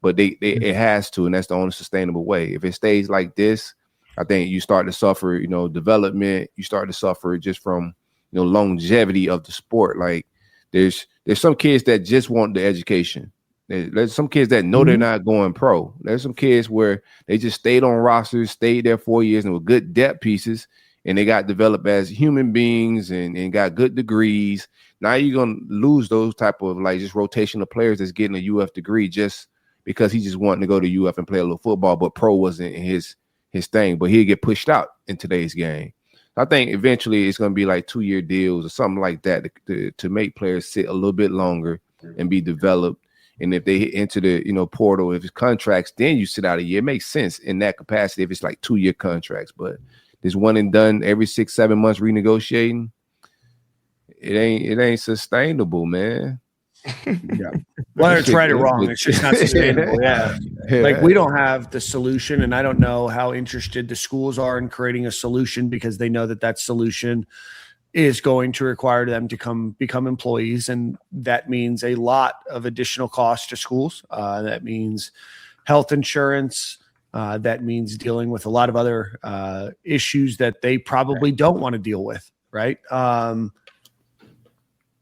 but it has to, and that's the only sustainable way. If it stays like this, I think you start to suffer, you know, development. You start to suffer just from, you know, longevity of the sport. Like there's some kids that just want the education. There's some kids that know they're not going pro. There's some kids where they just stayed on rosters, stayed there 4 years and were good depth pieces, and they got developed as human beings and got good degrees. Now you're gonna lose those type of like just rotational players that's getting a UF degree just because he just wanted to go to UF and play a little football, but pro wasn't his thing. But he'll get pushed out in today's game. I think eventually it's going to be like 2-year deals or something like that to make players sit a little bit longer and be developed. And if they hit into the, you know, portal, if it's contracts, then you sit out a year. It makes sense in that capacity if it's like 2-year contracts. But this one and done every 6-7 months renegotiating, it ain't sustainable, man. Yeah. Whether it's right or wrong, it's just not sustainable. Yeah. Like we don't have the solution, and I don't know how interested the schools are in creating a solution because they know that solution is going to require them to become employees, and that means a lot of additional costs to schools. That means health insurance. That means dealing with a lot of other issues that they probably don't want to deal with, right?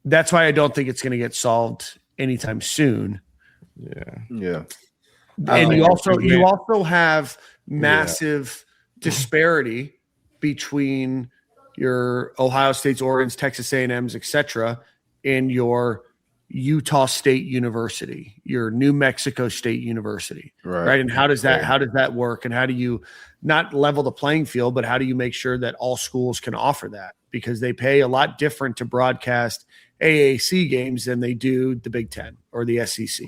That's why I don't think it's going to get solved anytime soon. Yeah. And you also have massive disparity between your Ohio States, Oregon's, Texas A&M's, etc., and your Utah State University, your New Mexico State University, right? And how does that work? And how do you not level the playing field, but how do you make sure that all schools can offer that? Because they pay a lot different to broadcast AAC games than they do the Big Ten or the SEC.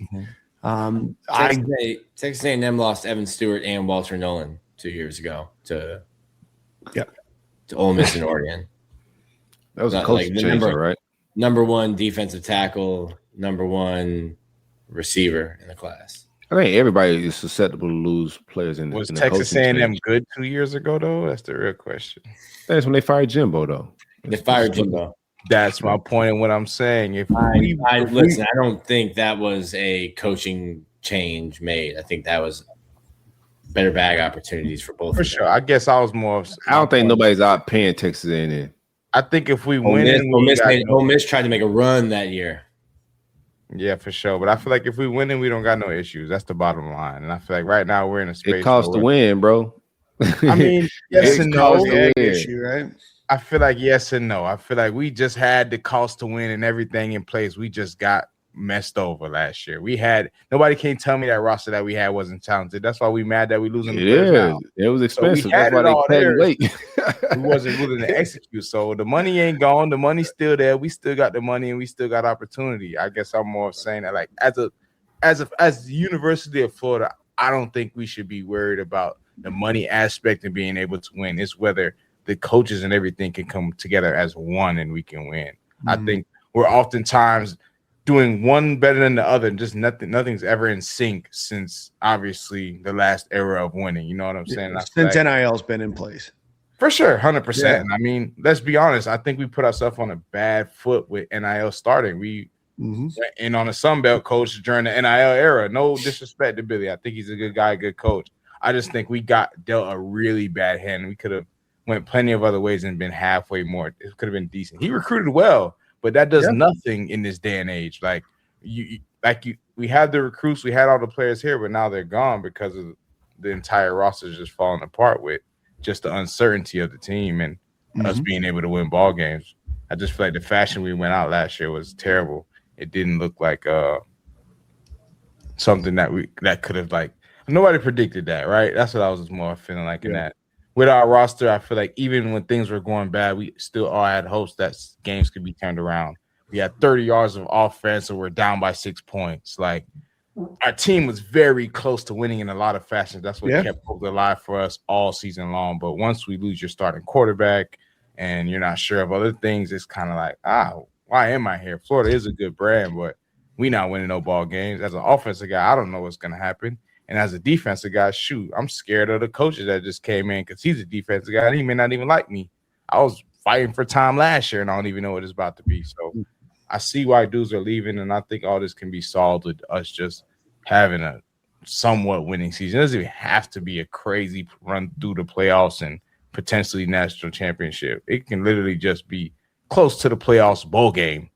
Texas A&M lost Evan Stewart and Walter Nolan 2 years ago to Ole Miss and Oregon. That was a coaching change, right? Number one defensive tackle, number one receiver in the class. I think everybody is susceptible to lose players in the Was in the Texas A&M change. good 2 years ago, though? That's the real question. That's when they fired Jimbo, though. They fired Jimbo. That's my point in what I'm saying. I don't think that was a coaching change made. I think that was better bag opportunities for both. For sure. I guess I was more. I don't think nobody's out paying Texas A&M. I think if we Ole win, Miss tried to make a run that year. Yeah, for sure. But I feel like if we win, we don't got no issues. That's the bottom line. And I feel like right now we're in a space. It costs to win, bro. I mean, yes and no. The issue, right? I feel like yes and no. I feel like we just had the cost to win and everything in place. We just got messed over last year. Nobody can tell me that roster that we had wasn't talented. That's why we mad that we losing. It was expensive. That's why they couldn't wait. We wasn't willing to execute. So the money ain't gone. The money's still there. We still got the money and we still got opportunity. I guess I'm more saying that like as the University of Florida, I don't think we should be worried about the money aspect and being able to win. It's whether the coaches and everything can come together as one and we can win. Mm-hmm. I think we're oftentimes doing one better than the other, and just nothing's ever in sync since obviously the last era of winning. You know what I'm saying? Since NIL's been in place. For sure, 100%. Yeah. I mean, let's be honest. I think we put ourselves on a bad foot with NIL starting. We went in on a Sunbelt coach during the NIL era. No disrespect to Billy. I think he's a good guy, good coach. I just think we got dealt a really bad hand. We could have went plenty of other ways and been halfway more. It could have been decent. He recruited well, but that does nothing in this day and age. We had the recruits, we had all the players here, but now they're gone because of the entire roster just falling apart with just the uncertainty of the team and us being able to win ball games. I just feel like the fashion we went out last year was terrible. It didn't look like something that could have like nobody predicted that, right? That's what I was more feeling like in that. With our roster, I feel like even when things were going bad, we still all had hopes that games could be turned around. We had 30 yards of offense, so we're down by 6 points. Like our team was very close to winning in a lot of fashions. That's what kept hope alive for us all season long. But once we lose your starting quarterback and you're not sure of other things, it's kind of like, why am I here? Florida is a good brand, but we not winning no ball games. As an offensive guy, I don't know what's going to happen. And as a defensive guy, I'm scared of the coaches that just came in because he's a defensive guy. And he may not even like me. I was fighting for time last year, and I don't even know what it's about to be. So I see why dudes are leaving, and I think all this can be solved with us just having a somewhat winning season. It doesn't even have to be a crazy run through the playoffs and potentially national championship. It can literally just be close to the playoffs bowl game,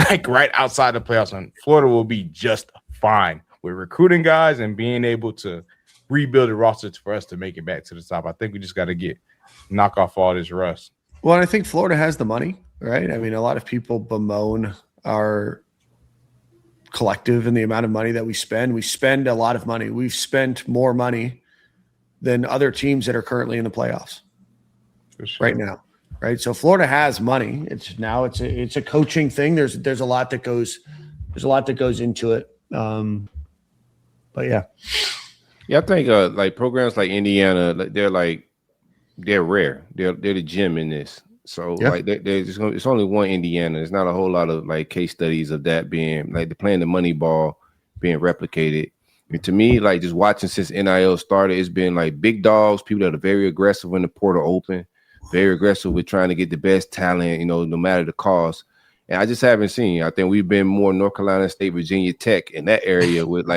like right outside the playoffs. And Florida will be just fine. With recruiting guys and being able to rebuild the roster for us to make it back to the top. I think we just got to knock off all this rust. Well, and I think Florida has the money, right? I mean, a lot of people bemoan our collective and the amount of money that we spend. We spend a lot of money. We've spent more money than other teams that are currently in the playoffs right now, right? So Florida has money. It's a coaching thing. There's a lot that goes into it. But yeah, I think like programs like Indiana, they're rare. They're the gem in this. So like it's only one Indiana. There's not a whole lot of like case studies of that being like they're playing the money ball being replicated. And to me, like just watching since NIL started, it's been like big dogs, people that are very aggressive when the portal open, very aggressive with trying to get the best talent, no matter the cost. And I just haven't seen. I think we've been more North Carolina State, Virginia Tech in that area with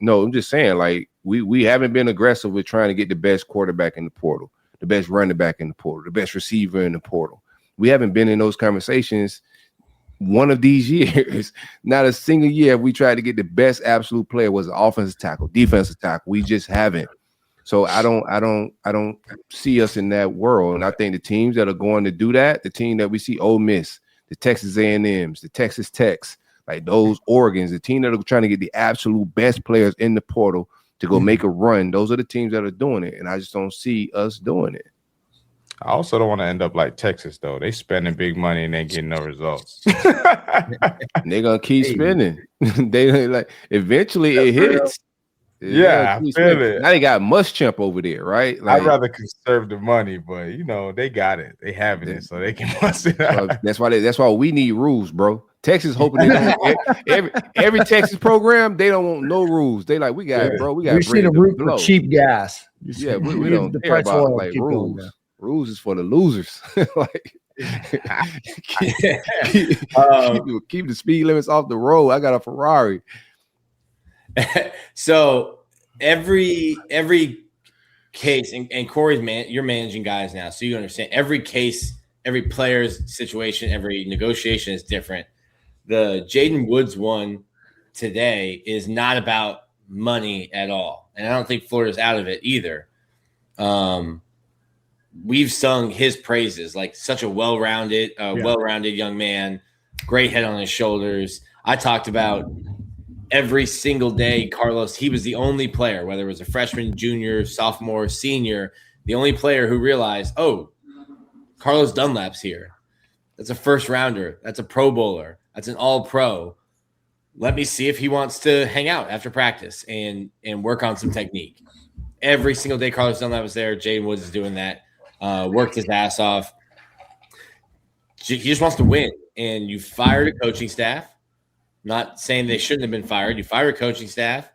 I'm just saying like we haven't been aggressive with trying to get the best quarterback in the portal, the best running back in the portal, the best receiver in the portal. We haven't been in those conversations one of these years. Not a single year have we tried to get the best absolute player was an offensive tackle, defensive tackle. We just haven't. So I don't see us in that world. And I think the teams that are going to do that, the team that we see, Ole Miss, the Texas A&Ms, the Texas Techs, like those Oregons, the team that are trying to get the absolute best players in the portal to go make a run. Those are the teams that are doing it, and I just don't see us doing it. I also don't want to end up like Texas, though. They spending big money and they getting no results. They're gonna keep spending. They like eventually it hits. Yeah, I feel it. Now they got Muschamp over there, right? Like, I'd rather conserve the money, but they got it. They having it, so they can bust it out. That's why we need rules, bro. Texas hoping they don't, every Texas program, they don't want no rules. They like, we got it, bro. We got. We see the root for cheap gas. Yeah, we don't care about like rules. Rules is for the losers. Like, keep the speed limits off the road. I got a Ferrari. So every case, and Corey's you're managing guys now, so you understand every case every player's situation, every negotiation is different. The Jaden Woods one today is not about money at all. And I don't think Florida's out of it either. We've sung his praises, like such a well-rounded young man, great head on his shoulders. I talked about every single day, Carlos, he was the only player, whether it was a freshman, junior, sophomore, senior, the only player who realized, oh, Carlos Dunlap's here. That's a first rounder. That's a Pro Bowler. That's an all-pro. Let me see if he wants to hang out after practice and work on some technique. Every single day Carlos Dunlap was there. Jaden Woods is doing that. Worked his ass off. He just wants to win. And you fired a coaching staff. Not saying they shouldn't have been fired. You fire a coaching staff.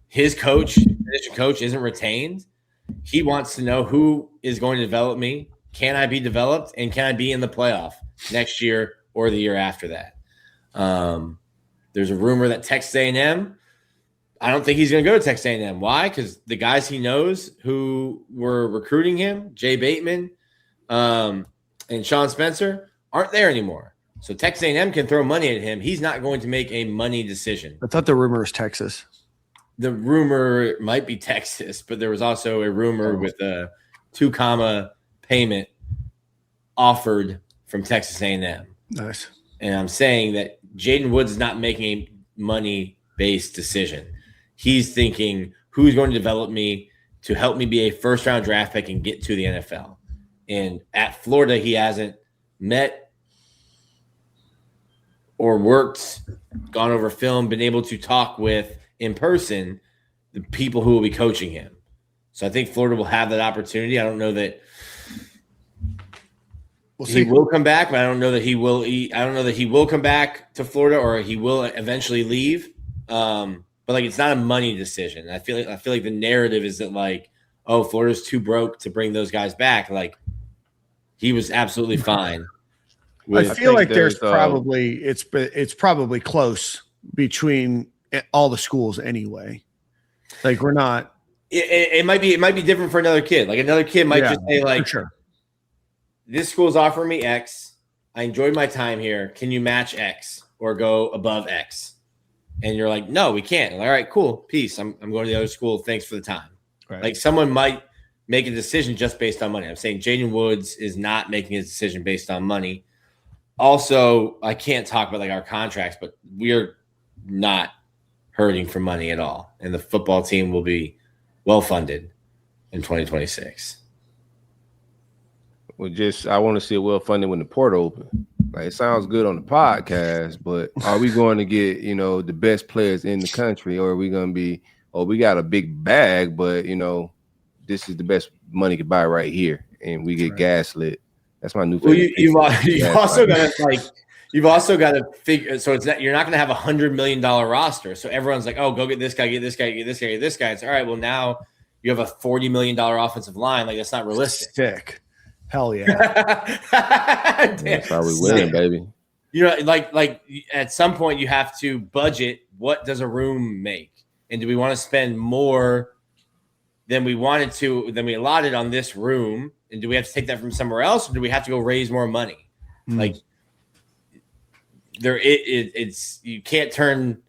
His position coach isn't retained. He wants to know who is going to develop me. Can I be developed? And can I be in the playoff next year or the year after that? There's a rumor that Texas A&M, I don't think he's going to go to Texas A&M. Why? Because the guys he knows who were recruiting him, Jay Bateman and Sean Spencer, aren't there anymore. So Texas A&M can throw money at him. He's not going to make a money decision. I thought the rumor was Texas. The rumor might be Texas, but there was also a rumor with a 2 payment offered from Texas A&M. Nice. And I'm saying that Jaden Woods is not making a money-based decision. He's thinking, who's going to develop me to help me be a first-round draft pick and get to the NFL? And at Florida, he hasn't met or worked, gone over film, been able to talk with in person the people who will be coaching him. So I think Florida will have that opportunity. I don't know that he will come back, but I don't know that he will. I don't know that he will come back to Florida or he will eventually leave. But like, it's not a money decision. I feel like the narrative is that like, oh, Florida's too broke to bring those guys back. Like, he was absolutely fine. I feel like there's probably it's probably close between all the schools anyway. Like, we're not. It might be different for another kid. Like, another kid might just say like, sure, this school's offering me X. I enjoyed my time here. Can you match X or go above X? And you're like, no, we can't. Like, all right, cool. Peace. I'm going to the other school. Thanks for the time. right. Like, someone might make a decision just based on money. I'm saying Jaden Woods is not making his decision based on money. Also, I can't talk about like our contracts, but we are not hurting for money at all. And the football team will be well funded in 2026. Well, I want to see it well funded when the portal open. Like, it sounds good on the podcast, but are we going to get, the best players in the country, or are we going to be, we got a big bag, but this is the best money to buy right here, and we get gaslit. That's my new favorite. Well, you've also got to figure. So you're not going to have $100 million roster. So everyone's like, oh, go get this guy, get this guy, get this guy, get this guy. It's all right. Well, now you have a $40 million offensive line. Like, that's not realistic. Sick. Hell yeah. That's how we win, baby. Like at some point you have to budget. What does a room make? And do we want to spend more than we allotted on this room? And do we have to take that from somewhere else, or do we have to go raise more money? Like, it's you can't turn,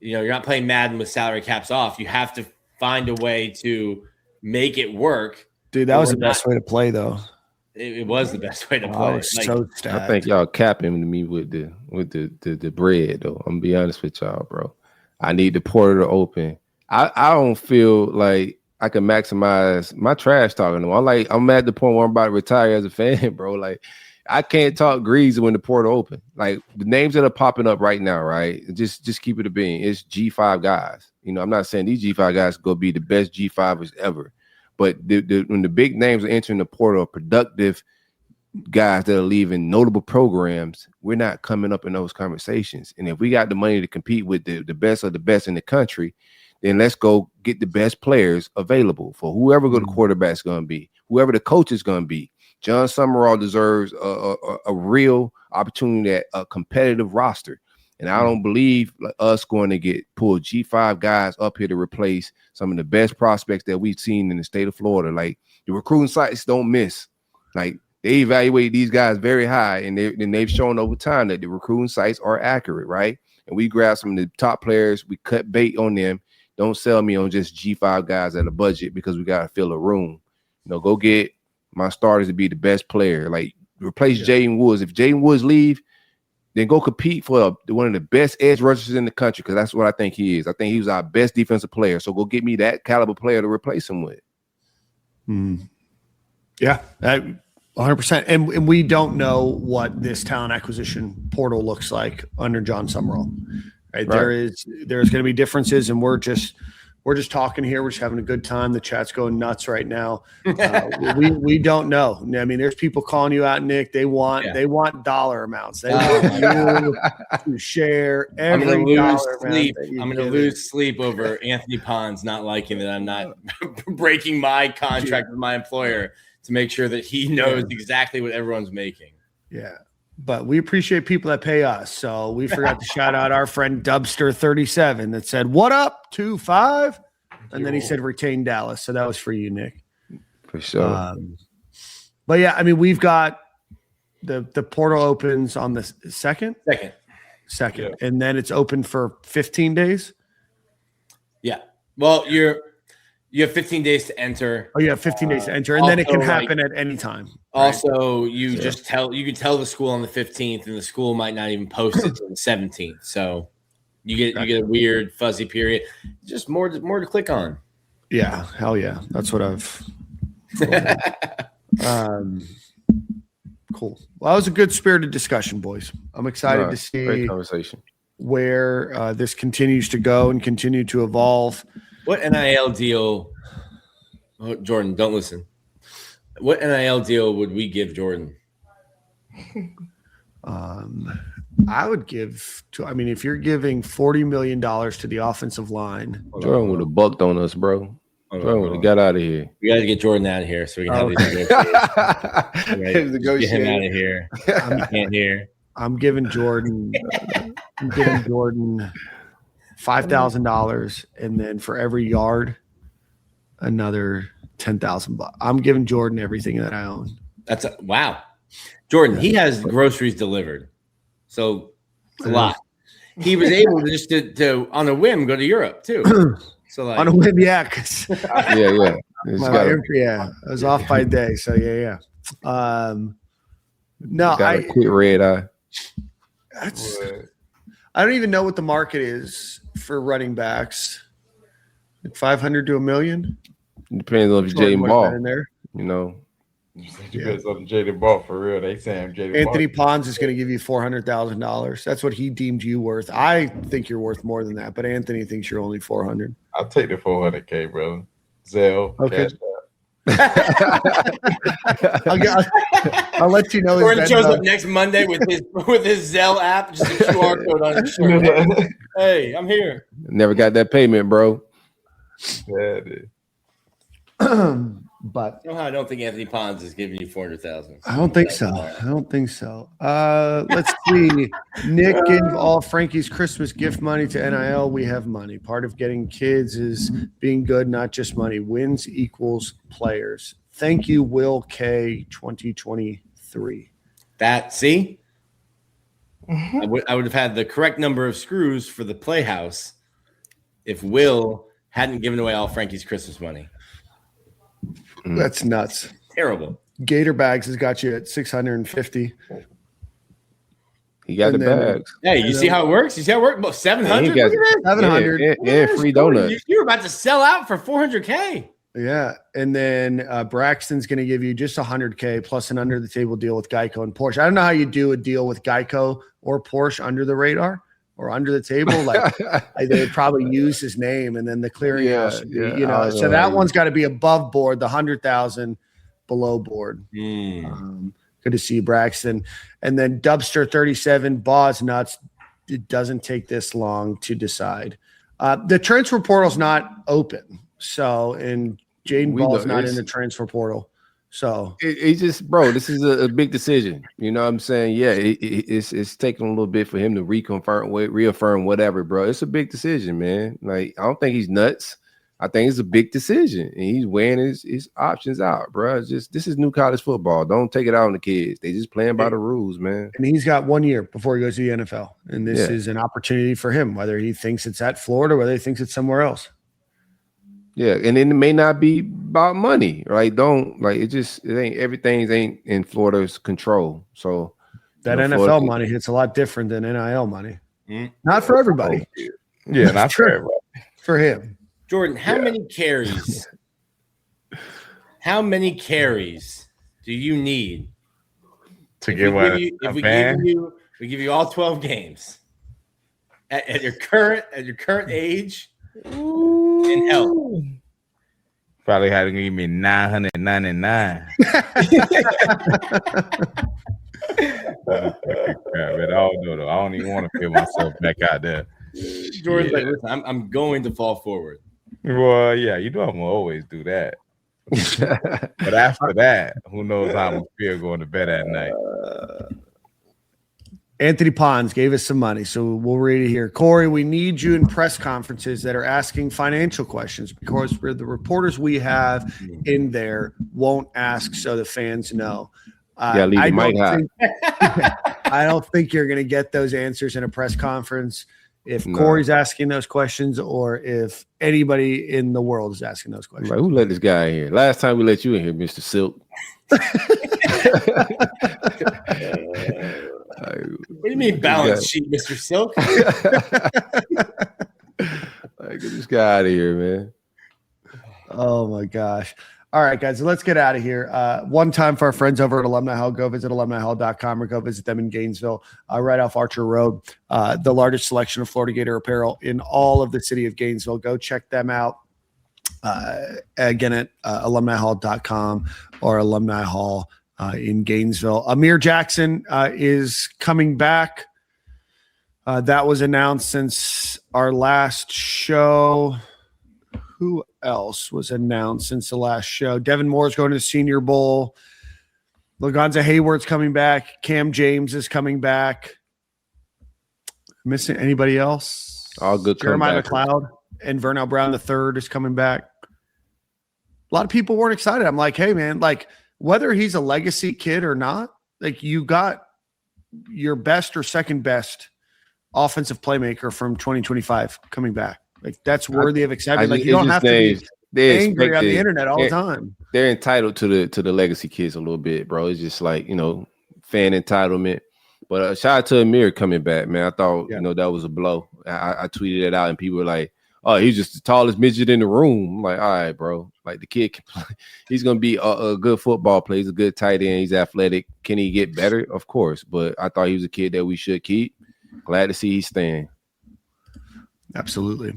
you're not playing Madden with salary caps off. You have to find a way to make it work. Dude, that was the best way to play, though. It was the best way to play. Like, so I think y'all capping me with the bread, though. I'm gonna be honest with y'all, bro. I need the portal to open. I don't feel like I can maximize my trash talking. I'm at the point where I'm about to retire as a fan, bro. Like, I can't talk greasy when the portal open. Like, the names that are popping up right now, right? Just keep it a bean. It's G5 guys. I'm not saying these G5 guys go be the best G5ers ever, but when the big names are entering the portal, productive guys that are leaving notable programs, we're not coming up in those conversations. And if we got the money to compete with the best of the best in the country, then let's go get the best players available for whoever the quarterback's going to be, whoever the coach is going to be. John Sumrall deserves a real opportunity at a competitive roster. And I don't believe us going to pull G5 guys up here to replace some of the best prospects that we've seen in the state of Florida. Like, the recruiting sites don't miss. Like, they evaluate these guys very high, and they've shown over time that the recruiting sites are accurate, right? And we grab some of the top players, we cut bait on them. Don't sell me on just G5 guys at a budget because we got to fill a room. Go get my starters to be the best player. Like, replace Jaden Woods. If Jaden Woods leave, then go compete for one of the best edge rushers in the country, because that's what I think he is. I think he was our best defensive player. So go get me that caliber player to replace him with. Yeah, 100%. And we don't know what this talent acquisition portal looks like under John Sumrall. Right? There's going to be differences, and we're just talking here. We're just having a good time. The chat's going nuts right now. We don't know. I mean, there's people calling you out, Nick. They want dollar amounts. They want you to share every dollar amount. I'm going to lose sleep over Anthony Pons not liking that I'm not breaking my contract with my employer to make sure that he knows exactly what everyone's making. Yeah. But we appreciate people that pay us. So we forgot to shout out our friend Dubster37 that said, "What up, 2-5?" And then he said, "Retain Dallas." So that was for you, Nick. For sure. But yeah, I mean, we've got the portal opens on the second, Yeah. and then it's open for 15 days. Yeah. Well, you have 15 days to enter. Oh, yeah, 15 days to enter, and then it can happen at any time. Also, you can tell the school on the 15th, and the school might not even post it until the 17th. So you get a weird fuzzy period. Just more to click on. Yeah, hell yeah, that's what I've. Cool. Well, that was a good spirited discussion, boys. I'm excited to see great conversation where this continues to go and continue to evolve. What NIL deal? Oh, Jordan, don't listen. What NIL deal would we give Jordan? I would give if you're giving $40 million to the offensive line. Jordan would have bucked on us, bro. Jordan would have got out of here. We got to get Jordan out of here so we can have these negotiations. Get him out of here. He can't hear. I'm giving Jordan $5,000, and then for every yard, another $10,000. I'm giving Jordan everything that I own. Wow. Jordan, he has groceries delivered, so it's a lot. He was able to just to on a whim go to Europe too. So like, on a whim, yeah. Yeah. I was off by a day, so yeah. No, I quit red eye. I don't even know what the market is for running backs. Like 500 to $1 million. Depends on if Jaden Ball. Depends on Jaden Ball for real. They saying Jaden Anthony Pons is going to give you $400,000. That's what he deemed you worth. I think you're worth more than that, but Anthony thinks you're only 400. I'll take the $400K, bro. Zelle. Okay. I'll let you know. Jordan shows up next Monday with his Zelle app, just a QR code on his shirt. Hey, I'm here. Never got that payment, bro. Yeah, dude. But I don't think Anthony Pons is giving you $400,000. I don't think so. Let's see. Nick gave all Frankie's Christmas gift money to NIL. We have money. Part of getting kids is being good, not just money. Wins equals players. Thank you, Will K. 2023. See? I would have had the correct number of screws for the Playhouse if Will hadn't given away all Frankie's Christmas money. That's nuts. Terrible. Gator Bags has got you at 650. He got the bags. Hey, you see how it works? 700? Yeah, 700. Yeah, free donuts. You were about to sell out for $400K. Yeah. And then Braxton's going to give you just $100K plus an under the table deal with Geico and Porsche. I don't know how you do a deal with Geico or Porsche under the radar or under the table. Like they would probably use his name, and then the clearinghouse, so that one's got to be above board, the 100,000 below board. Good to see you, Braxton. And then Dubster 37, Boz nuts. It doesn't take this long to decide. The transfer portal's not open. So, and Jaden Ball's not in the transfer portal. So it's just, bro, this is a big decision. You know what I'm saying? Yeah, it's taking a little bit for him to reaffirm whatever, bro. It's a big decision, man. Like, I don't think he's nuts. I think it's a big decision, and he's weighing his options out, bro. It's just this is new college football. Don't take it out on the kids. They just playing by the rules, man. And he's got 1 year before he goes to the NFL, and this is an opportunity for him, whether he thinks it's at Florida, whether he thinks it's somewhere else. Yeah, and then it may not be about money, right? It ain't everything ain't in Florida's control. So that NFL Florida, money hits a lot different than NIL money. Not for everybody. Yeah, not for everybody. For him. Jordan, how many carries? How many carries do you need to give we give you all 12 games at your current age and health? Probably had to give me 999. I don't know though. I don't even want to put myself back out there. Jordan's like, listen, I'm going to fall forward. Well, yeah, I'm gonna always do that. But after that, who knows how I'm gonna feel going to bed at night. Anthony Pons gave us some money, so we'll read it here. Corey, we need you in press conferences that are asking financial questions because the reporters we have in there won't ask, so the fans know. I don't think you're going to get those answers in a press conference if Corey's asking those questions or if anybody in the world is asking those questions. Right, who let this guy in here? Last time we let you in here, Mr. Silk. What do you mean balance sheet, Mr. Silk? Get this guy out of here, man. Oh, my gosh. All right, guys, so let's get out of here. One time for our friends over at Alumni Hall, go visit alumnihall.com or go visit them in Gainesville, right off Archer Road, the largest selection of Florida Gator apparel in all of the city of Gainesville. Go check them out, again, at alumnihall.com or Alumni Hall in Gainesville. Amir Jackson is coming back. That was announced since our last show. Who else was announced since the last show? Devin Moore's going to the Senior Bowl. Lagonza Hayward's coming back. Cam James is coming back. Missing anybody else? All good. Jeremiah McLeod and Vernell Brown III is coming back. A lot of people weren't excited. I'm like, hey, man, like whether he's a legacy kid or not, like you got your best or second best offensive playmaker from 2025 coming back. Like that's worthy of excitement. Like you don't have to be angry on the internet all the time. They're entitled to the legacy kids a little bit, bro. It's just like fan entitlement. But shout out to Amir coming back, man. I thought that was a blow. I tweeted it out and people were like, "Oh, he's just the tallest midget in the room." I'm like, all right, bro. Like the kid can play. He's gonna be a good football player. He's a good tight end. He's athletic. Can he get better? Of course. But I thought he was a kid that we should keep. Glad to see he's staying. Absolutely.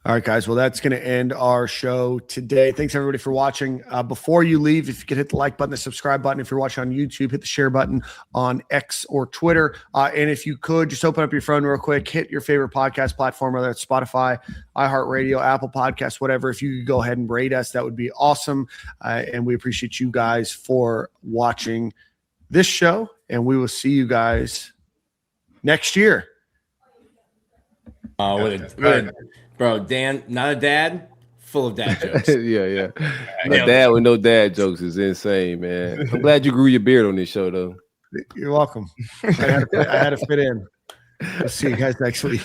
All right, guys. Well, that's going to end our show today. Thanks, everybody, for watching. Before you leave, if you could hit the like button, the subscribe button. If you're watching on YouTube, hit the share button on X or Twitter. And if you could, just open up your phone real quick, hit your favorite podcast platform, whether it's Spotify, iHeartRadio, Apple Podcasts, whatever. If you could go ahead and rate us, that would be awesome. And we appreciate you guys for watching this show. And we will see you guys next year. Bro, Dan, not a dad, full of dad jokes. yeah. A dad with no dad jokes is insane, man. I'm glad you grew your beard on this show, though. You're welcome. I had to fit in. We'll see you guys next week.